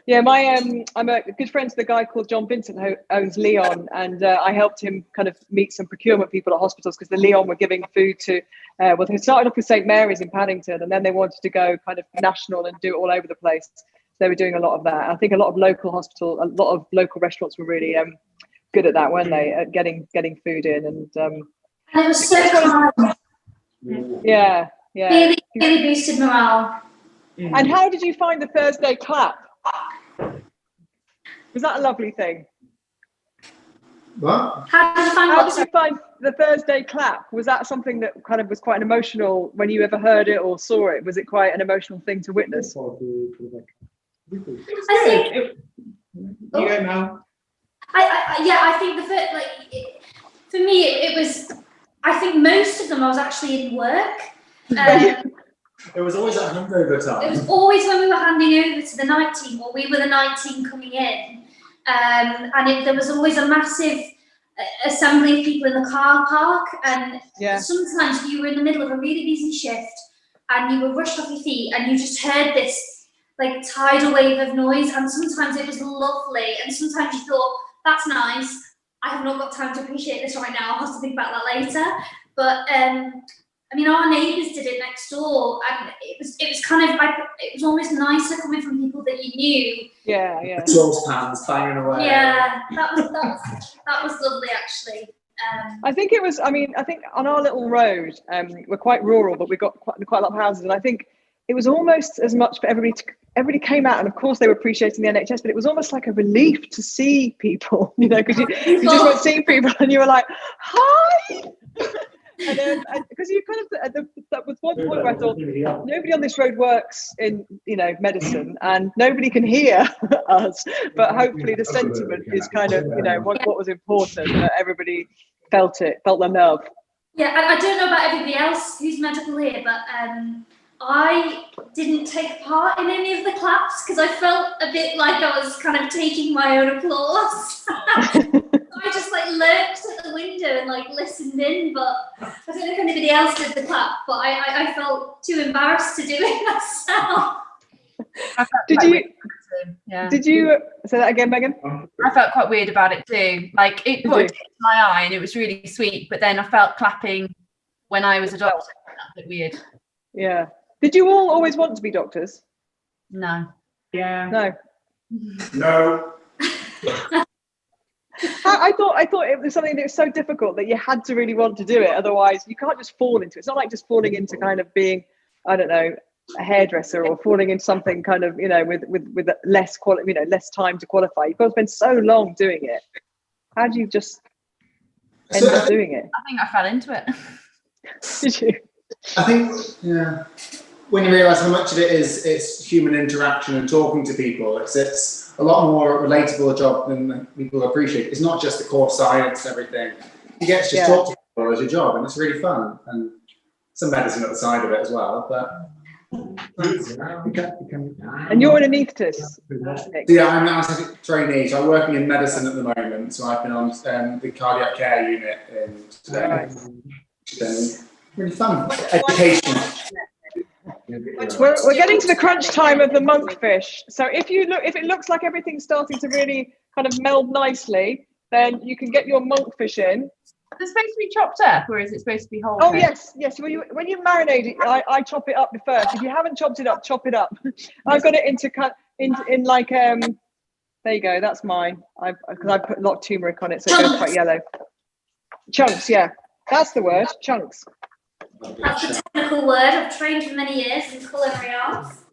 Yeah, I'm a good friend to the guy called John Vincent who owns Leon, and I helped him kind of meet some procurement people at hospitals because the Leon were giving food to, well, they started off with St Mary's in Paddington, and then they wanted to go kind of national and do it all over the place. They were doing a lot of that. I think a lot of local restaurants were really good at that, weren't they? At getting food in, and it was so kind. Yeah. Really boosted morale. And how did you find the Thursday clap? Was that a lovely thing? What? How did you find the Thursday clap? Was that something that kind of was quite an emotional when you ever heard it or saw it? Was it quite an emotional thing to witness? I think. You go now. I think the first, for me, it was. I think most of them I was actually in work. It was always at handover time. It was always when we were handing over to the night team, or we were the night team coming in, and there was always a massive assembly of people in the car park, and sometimes you were in the middle of a really busy shift, and you were rushed off your feet, and you just heard this like tidal wave of noise, and sometimes it was lovely, and sometimes you thought, that's nice, I have not got time to appreciate this right now, I'll have to think about that later. But I mean, our neighbours did it next door, and it was kind of like, it was almost nicer coming from people that you knew. Yeah. Saucepans banging away. Yeah, that was lovely actually. I think it was. I mean, I think on our little road, we're quite rural, but we've got quite a lot of houses, and I think it was almost as much for everybody. Everybody came out, and of course they were appreciating the NHS, but it was almost like a relief to see people, because you just weren't seeing people, and you were like, hi. And then, because you kind of, that was one point where I thought, nobody on this road works in, medicine, and nobody can hear us, but hopefully the sentiment is kind of, what was important, that everybody felt the nerve. Yeah, I don't know about everybody else who's medical here, but I didn't take part in any of the claps because I felt a bit like I was kind of taking my own applause. I just lurked at the window and listened in, but I don't know if anybody else did the clap, but I felt too embarrassed to do it myself. Did you say that again, Megan? I felt quite weird about it too. It put it in my eye and it was really sweet, but then I felt clapping when I was a doctor. That's a bit weird. Yeah. Did you all always want to be doctors? No. Yeah. No. I thought it was something that was so difficult that you had to really want to do it. Otherwise, you can't just fall into it. It's not like just falling into kind of being, I don't know, a hairdresser, or falling into something kind of, with less less time to qualify. You've got to spend so long doing it. How do you just end up doing it? I think I fell into it. Did you? I think, when you realise how much of it is, it's human interaction and talking to people, it's a lot more relatable a job than people appreciate. It's not just the core science and everything. You get to just talk to people as your job, and it's really fun. And some medicine at the side of it as well. But and you're an anaesthetist. Yeah, I'm an anaesthetic trainee, so I'm working in medicine at the moment. So I've been on the cardiac care unit today. It's been really fun. Education. We're getting to the crunch time of the monkfish. So if it looks like everything's starting to really kind of meld nicely, then you can get your monkfish in. Is it supposed to be chopped up, or is it supposed to be whole? Oh yes. When you marinate it, I chop it up first. If you haven't chopped it up, chop it up. I've got it in like there you go. That's mine. Because I put a lot of turmeric on it, so it goes quite yellow. Chunks, yeah, that's the word. Chunks. That's the technical word. I've trained for many years in culinary arts.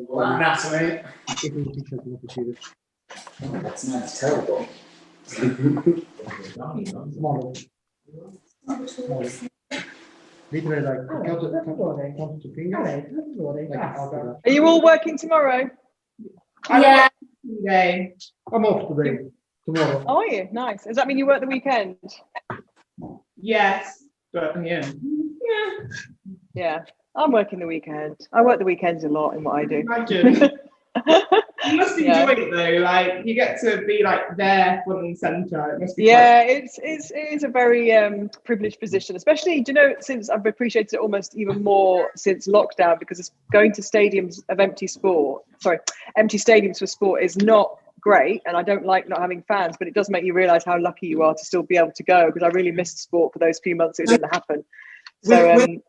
Anatomy. That's terrible. Are you all working tomorrow? Yeah. I'm off today. Tomorrow. Oh, are you? Nice. Does that mean you work the weekend? Yes, but Yeah. I'm working the weekend. I work the weekends a lot in what I do. I do. You must enjoy it though. Like you get to be like there, front and centre. It must be. Yeah, it is a very privileged position, especially, do you know, since I've appreciated it almost even more since lockdown, because it's going to stadiums of empty stadiums for sport is not great, and I don't like not having fans, but it does make you realise how lucky you are to still be able to go, because I really missed sport for those few months it didn't happen. So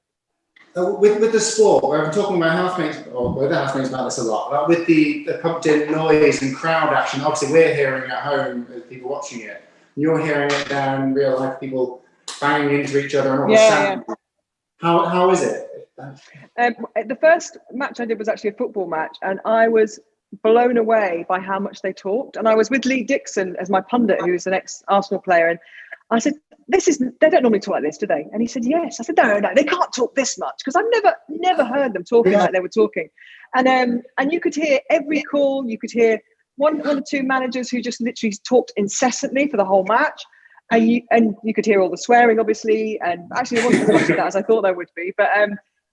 with the sport, where I'm talking with my housemates, or with the housemates about this a lot, like with the pumped-in noise and crowd action, obviously we're hearing it at home as people watching it. You're hearing it there in real life, people banging into each other and all the sound. How is it? The first match I did was actually a football match, and I was blown away by how much they talked. And I was with Lee Dixon as my pundit, who's an ex-Arsenal player, and I said, they don't normally talk like this, do they? And he said, yes. I said, no, they can't talk this much, because I've never heard them talking like they were talking. And you could hear every call. You could hear one or two managers who just literally talked incessantly for the whole match. And you could hear all the swearing, obviously. And actually, there wasn't as much of that as I thought there would be. But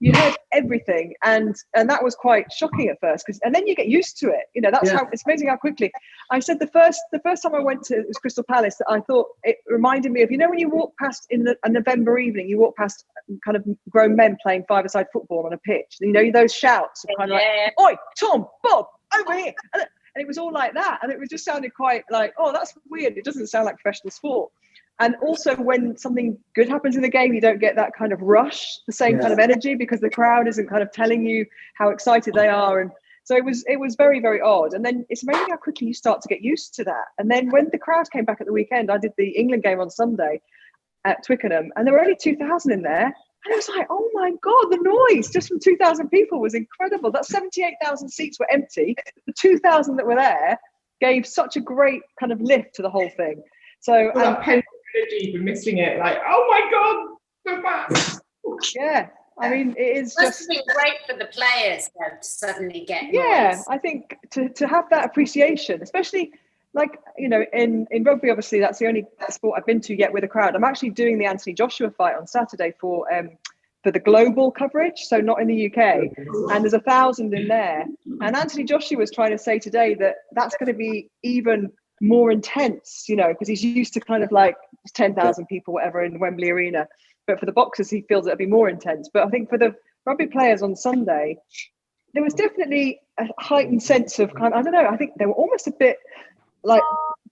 you heard everything, and that was quite shocking at first, and then you get used to it. You know, that's how it's amazing how quickly. I said the first time I went to, it was Crystal Palace, that I thought it reminded me of, you know, when you walk past a November evening, you walk past kind of grown men playing five-a-side football on a pitch. You know, those shouts of kind of like, "Oi, Tom, Bob, over here," and it was all like that, and it was just sounded quite like, oh, that's weird. It doesn't sound like professional sport. And also, when something good happens in the game, you don't get that kind of rush, the same kind of energy, because the crowd isn't kind of telling you how excited they are. And so it was very, very odd. And then it's amazing how quickly you start to get used to that. And then when the crowd came back at the weekend, I did the England game on Sunday at Twickenham, and there were only 2,000 in there. And I was like, oh my God, the noise just from 2,000 people was incredible. That 78,000 seats were empty. The 2,000 that were there gave such a great kind of lift to the whole thing. So energy for missing it, like, oh my God, we're back. Yeah, I mean, it is must have been great for the players though, to suddenly get noise. I think to have that appreciation, especially like, you know, in rugby, obviously that's the only sport I've been to yet with a crowd. I'm actually doing the Anthony Joshua fight on Saturday for the global coverage, so not in the UK, and there's 1,000 in there. And Anthony Joshua was trying to say today that that's going to be even more intense, you know, because he's used to kind of like 10,000 people, whatever, in Wembley Arena. But for the boxers, he feels it'll be more intense. But I think for the rugby players on Sunday, there was definitely a heightened sense of kind of, I don't know, I think they were almost a bit like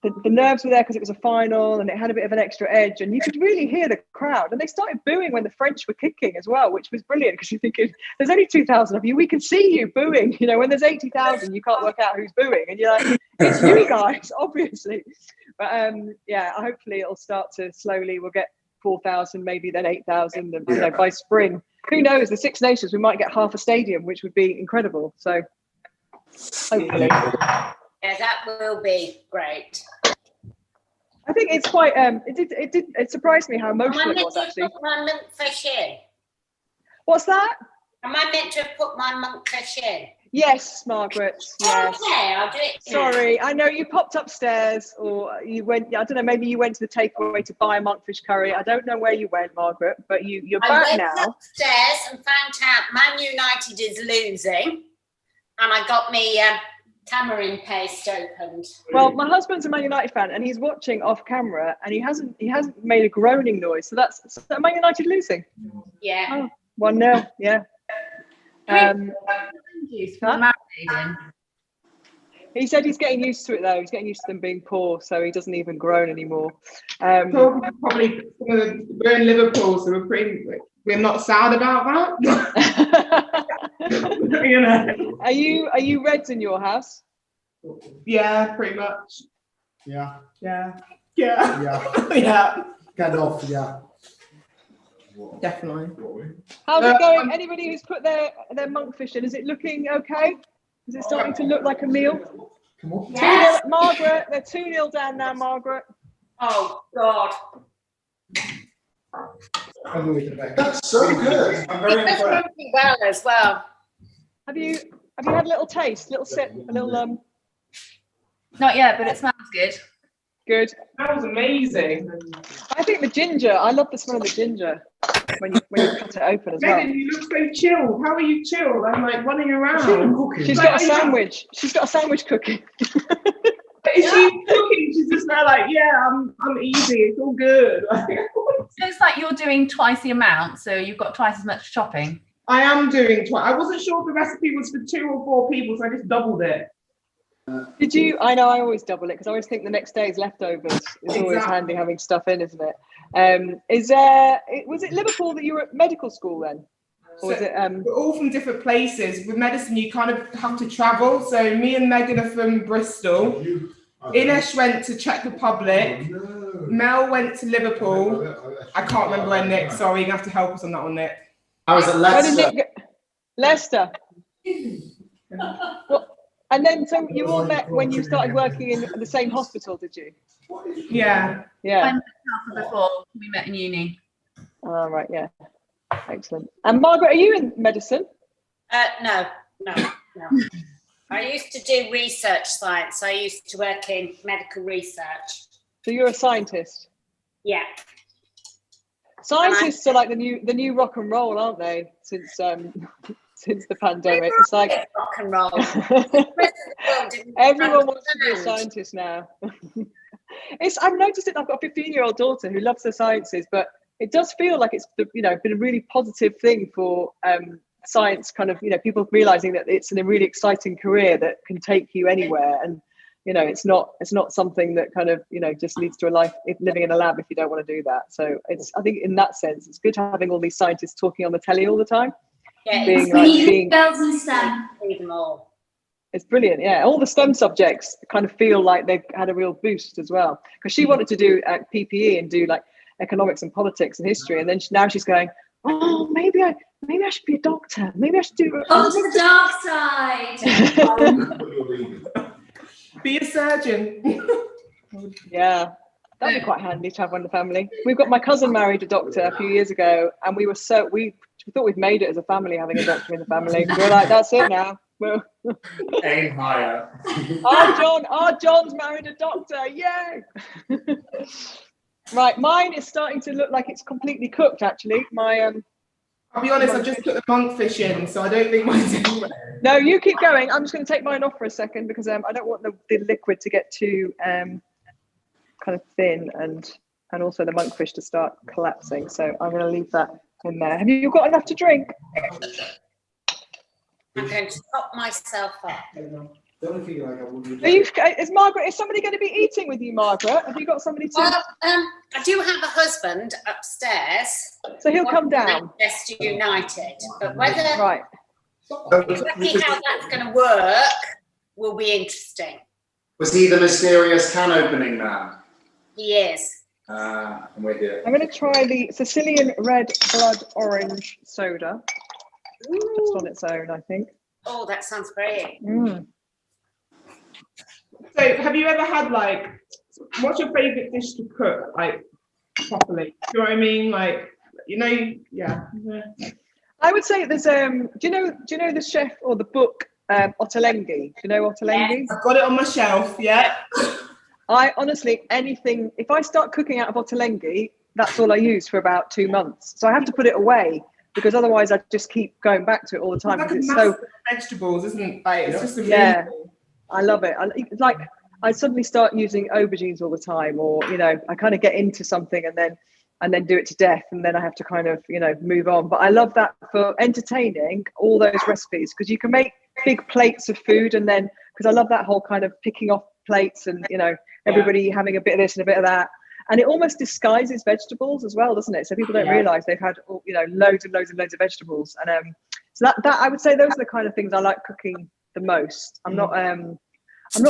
the nerves were there because it was a final and it had a bit of an extra edge, and you could really hear the crowd. And they started booing when the French were kicking as well, which was brilliant, because you're thinking, there's only 2,000 of you, we can see you booing. You know, when there's 80,000, you can't work out who's booing, and you're like, it's you guys, obviously. But hopefully it'll start to slowly, we'll get 4,000, maybe then 8,000, and you know, by spring, who knows, the Six Nations, we might get half a stadium, which would be incredible. So hopefully. Yeah, that will be great. I think it's quite it surprised me how emotional it was, actually. Am I meant to put my monkfish in? What's that? Am I meant to have put my monkfish in? Yes, Margaret. Yes. Okay, I'll do it. Sorry, I know you popped upstairs, or you went, I don't know, maybe you went to the takeaway to buy a monkfish curry. I don't know where you went, Margaret, but you're back now. I went upstairs and found out Man United is losing, and I got me tamarind paste opened. Well, my husband's a Man United fan, and he's watching off camera, and he hasn't made a groaning noise. So that's Man United losing. Yeah. 1-0. Yeah. He said he's getting used to it though. He's getting used to them being poor, so he doesn't even groan anymore. Probably we're in Liverpool, so we're not sad about that. You know. Are you Reds in your house? Yeah, pretty much. Yeah. Yeah. Kind of, yeah. Definitely. How's it going? Anybody who's put their monkfish in, is it looking okay? Is it starting to look like a meal? Come on. Yes. Margaret, they're 2-0 down now, Margaret. Oh God. That's so good. I'm very impressed. Well as well. Have you had a little taste, little sip, a little Not yet, but it smells good. Good. That was amazing. I think the ginger. I love the smell of the ginger when you cut it open as well. Megan, you look so chilled. How are you chilled? I'm like running around. She's got a sandwich. She's got a sandwich cooking. Is she cooking? She's just there like, yeah, I'm easy. It's all good. So it's like you're doing twice the amount, so you've got twice as much chopping. I am doing twice. I wasn't sure if the recipe was for 2 or 4 people, so I just doubled it. Did you? I know I always double it because I always think the next day's leftovers is always handy having stuff in, isn't it? Was it Liverpool that you were at medical school then? Or was it, we're all from different places. With medicine, you kind of have to travel. So me and Megan are from Bristol. Ines went to Czech Republic. Mel went to Liverpool. I can't remember where Nick. Sorry, you have to help us on that one, Nick. I was at Leicester. Leicester. Well, and then, so you all met when you started working in the same hospital, did you? Yeah. Yeah. I met Alpha before we met in uni. Oh, right, yeah. Excellent. And Margaret, are you in medicine? No. I used to do research science. I used to work in medical research. So you're a scientist? Yeah. Scientists are like the new rock and roll, aren't they? Since the pandemic, it's like rock and roll. Everyone wants to be a scientist now. I've noticed it. I've got a 15-year-old daughter who loves the sciences, but it does feel like it's been a really positive thing for science. Kind of people realizing that it's a really exciting career that can take you anywhere, and it's not something that kind of just leads to a life living in a lab if you don't want to do that. So I think in that sense it's good having all these scientists talking on the telly all the time. Yeah, being girls in STEM. Them all. It's brilliant, yeah. All the STEM subjects kind of feel like they've had a real boost as well. Because she wanted to do PPE and do like economics and politics and history, and then now she's going, oh, maybe I should be a doctor. Maybe I should do. Oh, to the dark side. Be a surgeon. Yeah, that'd be quite handy to have one in the family. We've got my cousin married a doctor a few years ago, and we thought we'd made it as a family having a doctor in the family. We're like, that's it now. Aim higher. Our John's married a doctor. Yay! Right, mine is starting to look like it's completely cooked. Actually, I'll be honest, I've just put the monkfish in, so I don't think mine's anywhere. No, you keep going. I'm just going to take mine off for a second because I don't want the liquid to get too kind of thin and also the monkfish to start collapsing. So I'm going to leave that in there. Have you got enough to drink? I'm going to top myself up. Is somebody going to be eating with you, Margaret? Have you got somebody to? Well, I do have a husband upstairs. So he'll come down. Manchester United, but whether Exactly how that's going to work will be interesting. Was he the mysterious can opening man? He is. I'm with you. I'm going to try the Sicilian Red Blood Orange Soda. Just on its own, I think. Oh, that sounds great. So, have you ever had what's your favourite dish to cook, properly? Do you know what I mean? Yeah. I would say there's do you know the chef or the book Ottolenghi? Do you know Ottolenghi? I've got it on my shelf. Yeah. I honestly, if I start cooking out of Ottolenghi, that's all I use for about 2 months. So I have to put it away because otherwise I just keep going back to it all the time. It's so vegetables, isn't it? It's just amazing. Yeah, I love it. I suddenly start using aubergines all the time, or I kind of get into something and then do it to death, and then I have to kind of move on. But I love that for entertaining, all those recipes, because you can make big plates of food, and then because I love that whole kind of picking off plates and everybody having a bit of this and a bit of that, and it almost disguises vegetables as well, doesn't it? So people don't realize they've had loads and loads and loads of vegetables, and so that I would say those are the kind of things I like cooking the most. I'm not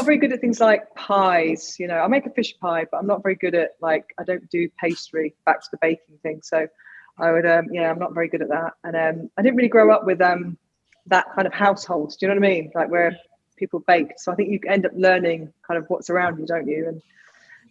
very good at things like pies. I make a fish pie, but I'm not very good at I don't do pastry, back to the baking thing. So I would I'm not very good at that. And I didn't really grow up with that kind of household. Do you know what I mean? Where people baked. So I think you end up learning kind of what's around you, don't you?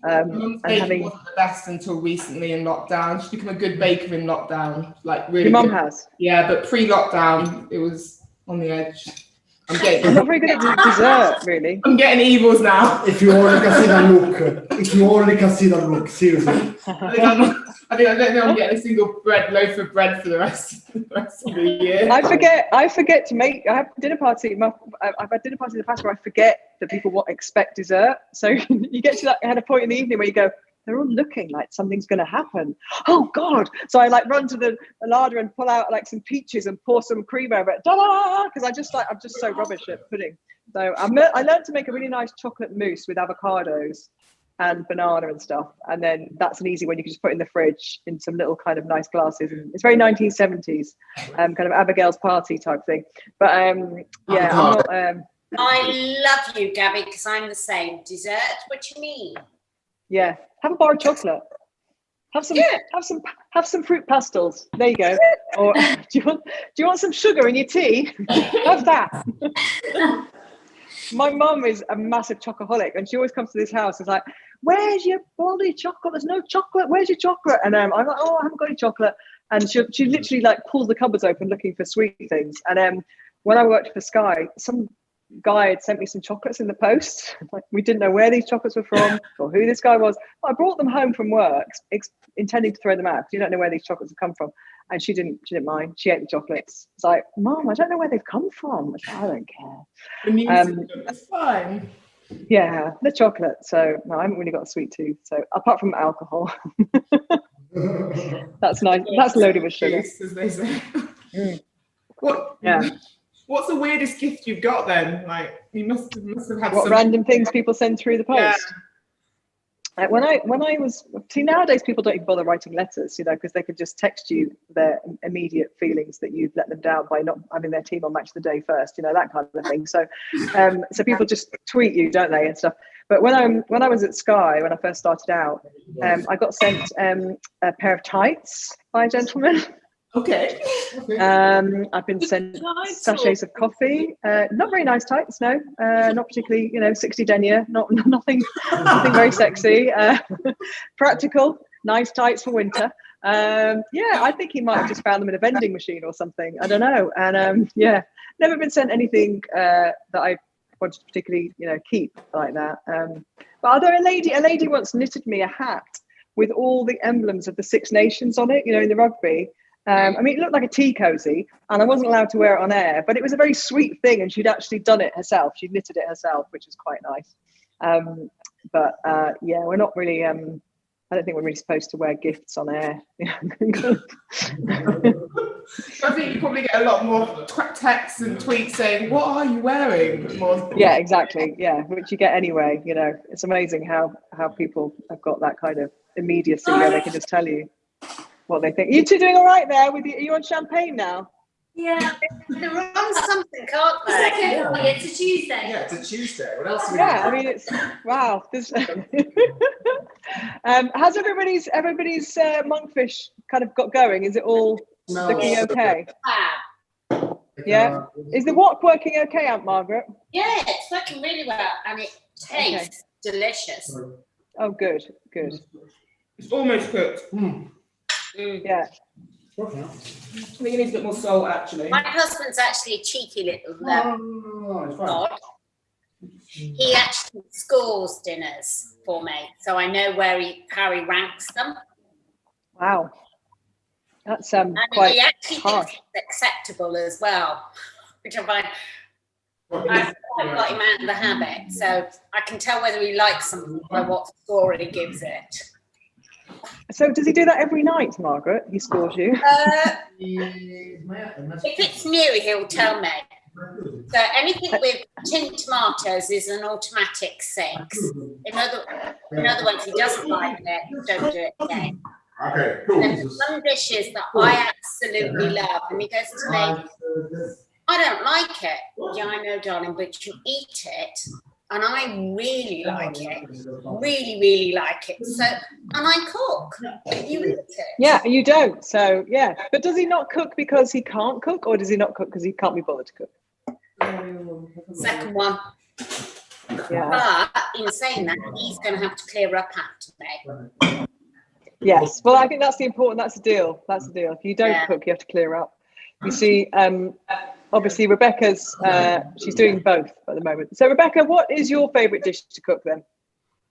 And having wasn't the best until recently in lockdown. She's become a good baker in lockdown. Really. Your mum has? Yeah, but pre-lockdown it was on the edge. I'm getting. I'm not very good at dessert, really. I'm getting evils now. If you only can see the look. If you only can see the look, seriously. I don't think I'm getting a single loaf of bread for the rest of the year. I forget to make. I have dinner party. I've had dinner parties in the past where I forget that people expect dessert. So you get to that point in the evening where you go, they're all looking like something's going to happen. Oh God! So I like run to the larder and pull out like some peaches and pour some cream over it. Because I'm just so rubbish at pudding. So I learned to make a really nice chocolate mousse with avocados and banana and stuff, and then that's an easy one you can just put in the fridge in some little kind of nice glasses. And it's very 1970s, kind of Abigail's party type thing. But yeah, I'm not. I love you, Gabby, because I'm the same. Dessert? What do you mean? Yeah, have a bar of chocolate. Have some fruit pastels. There you go. Or do you want some sugar in your tea? Have that. My mum is a massive chocoholic, and she always comes to this house. It's like, "Where's your bloody chocolate? There's no chocolate. Where's your chocolate?" And I'm like, "Oh, I haven't got any chocolate." And she literally like pulls the cupboards open looking for sweet things. And when I worked for Sky, some guy had sent me some chocolates in the post. Like, we didn't know where these chocolates were from or who this guy was. I brought them home from work, intending to throw them out. You don't know where these chocolates have come from. And she didn't mind. She ate the chocolates. It's like, Mom, I don't know where they've come from. I don't care. It's fine. Yeah, the chocolate. So no, I haven't really got a sweet tooth. So apart from alcohol, that's nice. That's loaded with sugar. As they say. What? Yeah. What's the weirdest gift you've got then? Like, you must have had what random things people send through the post. Yeah. When I was, see, nowadays people don't even bother writing letters, because they could just text you their immediate feelings that you've let them down by not having their team on Match of the Day first, that kind of thing. So, so people just tweet you, don't they, and stuff. But when I was at Sky, when I first started out, I got sent a pair of tights by a gentleman. Okay. I've been sent sachets of coffee. Not very nice tights, no. Not particularly, 60 denier. Nothing very sexy. Practical, nice tights for winter. Yeah, I think he might have just found them in a vending machine or something. I don't know. And yeah, never been sent anything that I wanted to particularly, keep like that. But although a lady once knitted me a hat with all the emblems of the Six Nations on it, in the rugby. I mean, it looked like a tea cozy, and I wasn't allowed to wear it on air, but it was a very sweet thing, and she'd actually done it herself. She'd knitted it herself, which was quite nice. But yeah, we're not really, I don't think we're really supposed to wear gifts on air. I think you probably get a lot more texts and tweets saying, "What are you wearing?" More. Yeah, exactly. Yeah, which you get anyway. It's amazing how people have got that kind of immediacy where they can just tell you what they think. You two doing all right there? Are you on champagne now? Yeah. They're on something, can't they? It's a Tuesday. Yeah, it's a Tuesday. What else? Yeah, I mean, it's wow. How's everybody's monkfish kind of got going? Is it all looking okay? Yeah. Is the wok working okay, Aunt Margaret? Yeah, it's working really well, and it tastes delicious. Oh, good. It's almost cooked. Yeah. I think it needs a bit more salt, actually. My husband's actually a cheeky little god. He actually scores dinners for me, so I know how he ranks them. Wow, that's and quite he actually harsh. thinks it's acceptable as well, which I find. I've quite got him out of the habit, so I can tell whether he likes something by what score he gives it. So does he do that every night, Margaret? He scores you? If it's new, he'll tell me. So anything with tinned tomatoes is an automatic 6. In other words, if he doesn't like it, don't do it again. Okay, cool. There's some dishes that I absolutely love, and he goes to me, I don't like it. Yeah, I know, darling, but you eat it. And I really like it, really, really like it. So, and I cook. You eat it. Yeah, you don't. So, yeah. But does he not cook because he can't cook, or does he not cook because he can't be bothered to cook? Second one. Yeah. But in saying that, he's going to have to clear up after me. Yes. Well, I think that's the deal. That's the deal. If you don't cook, you have to clear up. You see, obviously Rebecca's, she's doing both at the moment. So Rebecca, what is your favourite dish to cook then?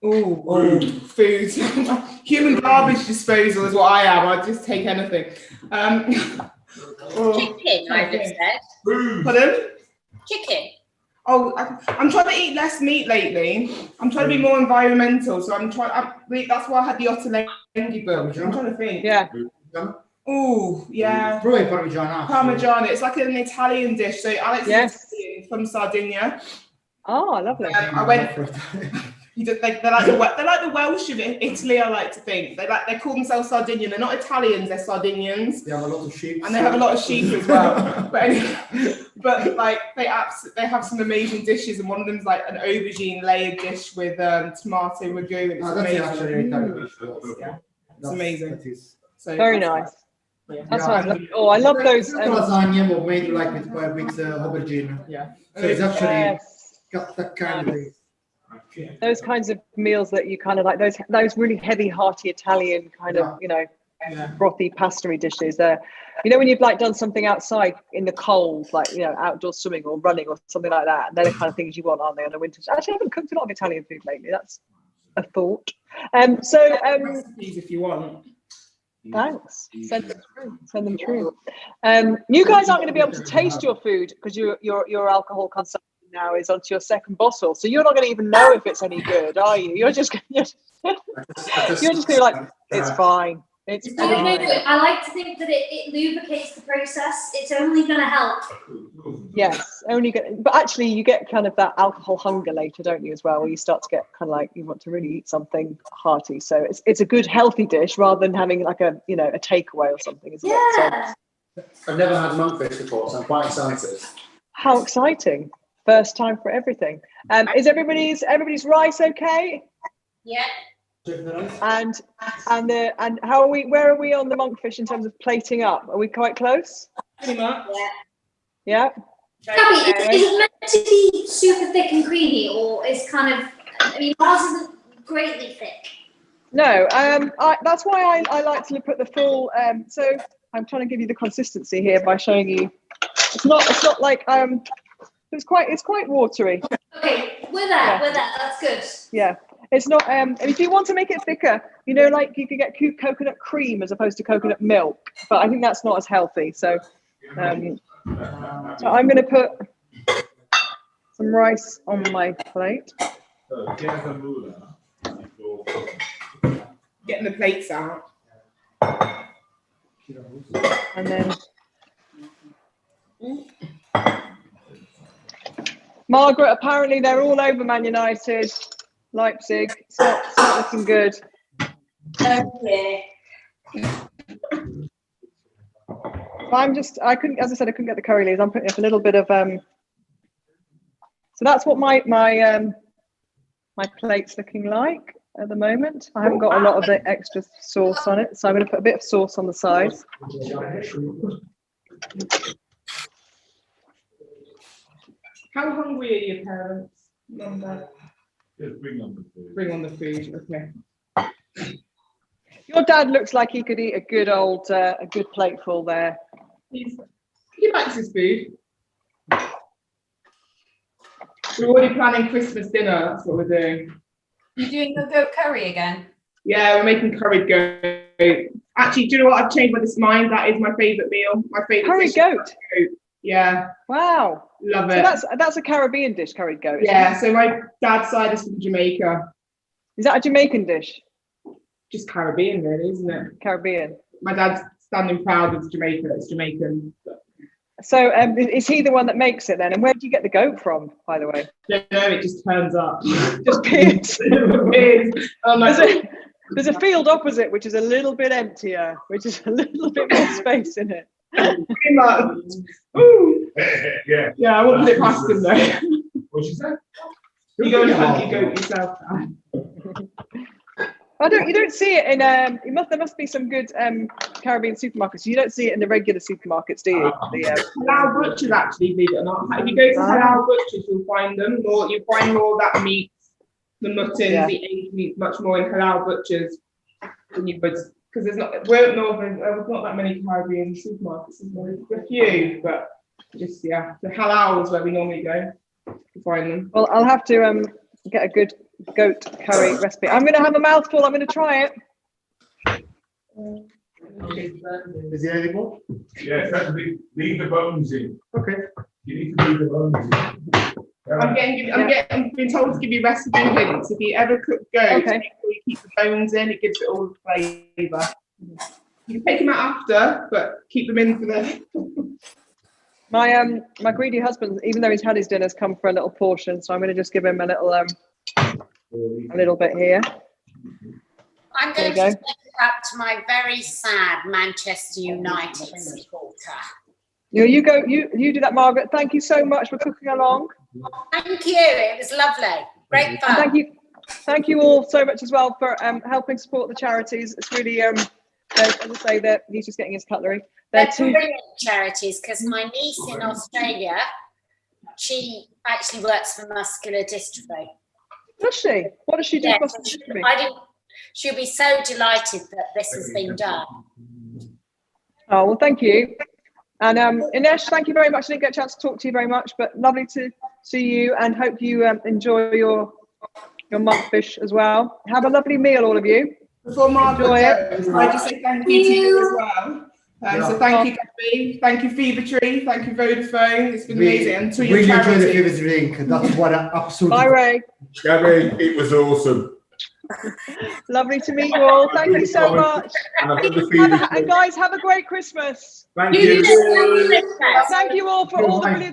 Oh, food. Human garbage disposal is what I am. I just take anything. Chicken, I just said. Pardon? Chicken. Oh, I'm trying to eat less meat lately. I'm trying to be more environmental, so that's why I had the Ottolenghi book. I'm trying to think. Yeah. Oh, yeah. Probably Parmigiana. Parmigiana. It's like an Italian dish. So Alex is Italian from Sardinia. Oh, lovely. I went. They're like the Welsh of Italy. I like to think they call themselves Sardinian. They're not Italians. They're Sardinians. They have a lot of sheep. And they have a lot of sheep as well. But anyway, like they have some amazing dishes, and one of them's like an aubergine layered dish with tomato ragu. It's amazing. Actually an Italian dish. Yeah, it's amazing. So very nice. Yeah. That's nice. Oh, I love those. Lasagna, but made like with aubergine. Yeah. So it's actually got that kind of thing. Those kinds of meals that you kind of like, those really heavy, hearty Italian kind of, frothy pastry dishes. When you've like done something outside in the cold, like outdoor swimming or running or something like that, they're the kind of things you want, aren't they, on a winter? Actually, I haven't cooked a lot of Italian food lately. That's a thought. Recipes if you want. Thanks. Send them through. You guys aren't going to be able to taste your food because your alcohol consumption now is onto your second bottle, so you're not going to even know if it's any good, are you? You're just going to be like, it's fine. It's fine. I like to think that it lubricates the process. It's only going to help. Yes, but actually you get kind of that alcohol hunger later, don't you, as well, where you start to get kind of like you want to really eat something hearty. So it's a good healthy dish rather than having like a takeaway or something, isn't it? So, I've never had monkfish before, so I'm quite excited. How exciting. First time for everything. Is everybody's rice okay? Yeah. And how are we? Where are we on the monkfish in terms of plating up? Are we quite close? Pretty much. Yeah. Gabby, is it meant to be super thick and creamy, or is kind of? I mean, ours isn't greatly thick. No. That's why I like to put the full. So I'm trying to give you the consistency here by showing you. It's not like It's quite watery. Okay, we're there. That's good. Yeah, it's not. If you want to make it thicker, like you could get coconut cream as opposed to coconut milk, but I think that's not as healthy. So, I'm going to put some rice on my plate. Getting the plates out. And then. Margaret, apparently they're all over Man United, Leipzig. It's not looking good. Okay. I couldn't get the curry leaves. I'm putting up a little bit of so that's what my plate's looking like at the moment. I haven't got a lot of the extra sauce on it, so I'm going to put a bit of sauce on the sides. How hungry are your parents? Mum, Dad? Just bring on the food. Bring on the food, okay. Your dad looks like he could eat a good plateful there. He likes his food. We're already planning Christmas dinner. That's what we're doing. You're doing the goat curry again? Yeah, we're making curried goat. Actually, do you know what? I've changed my mind. That is my favourite meal. My favourite curried goat. Yeah. Wow. Love it. So that's a Caribbean dish, curried goat. Yeah. So my dad's side is from Jamaica. Is that a Jamaican dish? Just Caribbean, really, isn't it? Caribbean. My dad's standing proud of Jamaica. It's Jamaican. So is he the one that makes it then? And where do you get the goat from, by the way? No, it just turns up. Just appears. Oh, there's a field opposite, which is a little bit emptier, which is a little bit more space in it. Pretty much. Ooh. Yeah. Yeah, I won't put it past him though. What'd you say? You go and hunt your goat yourself. You don't see it in there must be some good Caribbean supermarkets. You don't see it in the regular supermarkets, do you? Halal butchers, actually, believe it or not. If you go to halal butchers, you'll find them. You find more of that meat, the mutton, the aged meat, much more in halal butchers than you would, because there's not that many Caribbean supermarkets. There's a few, but Just the halal is where we normally go to find them. Well, I'll have to get a good goat curry recipe. I'm going to have a mouthful. I'm going to try it. Is it edible? Yes, leave the bones in. Okay. You need to leave the bones in. I'm being told to give you recipe hints. If you ever cook goat, make sure you keep the bones in. It gives it all the flavour. You can take them out after, but keep them in for the. My greedy husband, even though he's had his dinner, has come for a little portion, so I'm going to just give him a little bit here. I'm going to take it up to my very sad Manchester United supporter. You go. You do that, Margaret. Thank you so much for cooking along. Thank you. It was lovely. Great fun. And thank you all so much as well for helping support the charities. It's really as I say, that he's just getting his cutlery. They're brilliant charities, because my niece in Australia, she actually works for muscular dystrophy. Does she? What does she do? Yeah, she'll be so delighted that this has been done. Oh, well, thank you. And Ines, thank you very much. I didn't get a chance to talk to you very much, but lovely to see you, and hope you enjoy your monkfish as well. Have a lovely meal, all of you. Before Margaret goes, I just say thank you to you as well. So thank you, Gabby. Thank you, Fever Tree. Thank you, Vodafone. It's been amazing. And to your really enjoyed the charity. Fever drink. That's what I absolutely. Bye, Ray. Gabby, it was awesome. Lovely to meet you all. Thank you so much. And guys, have a great Christmas. Thank you. Thank you all for all the brilliant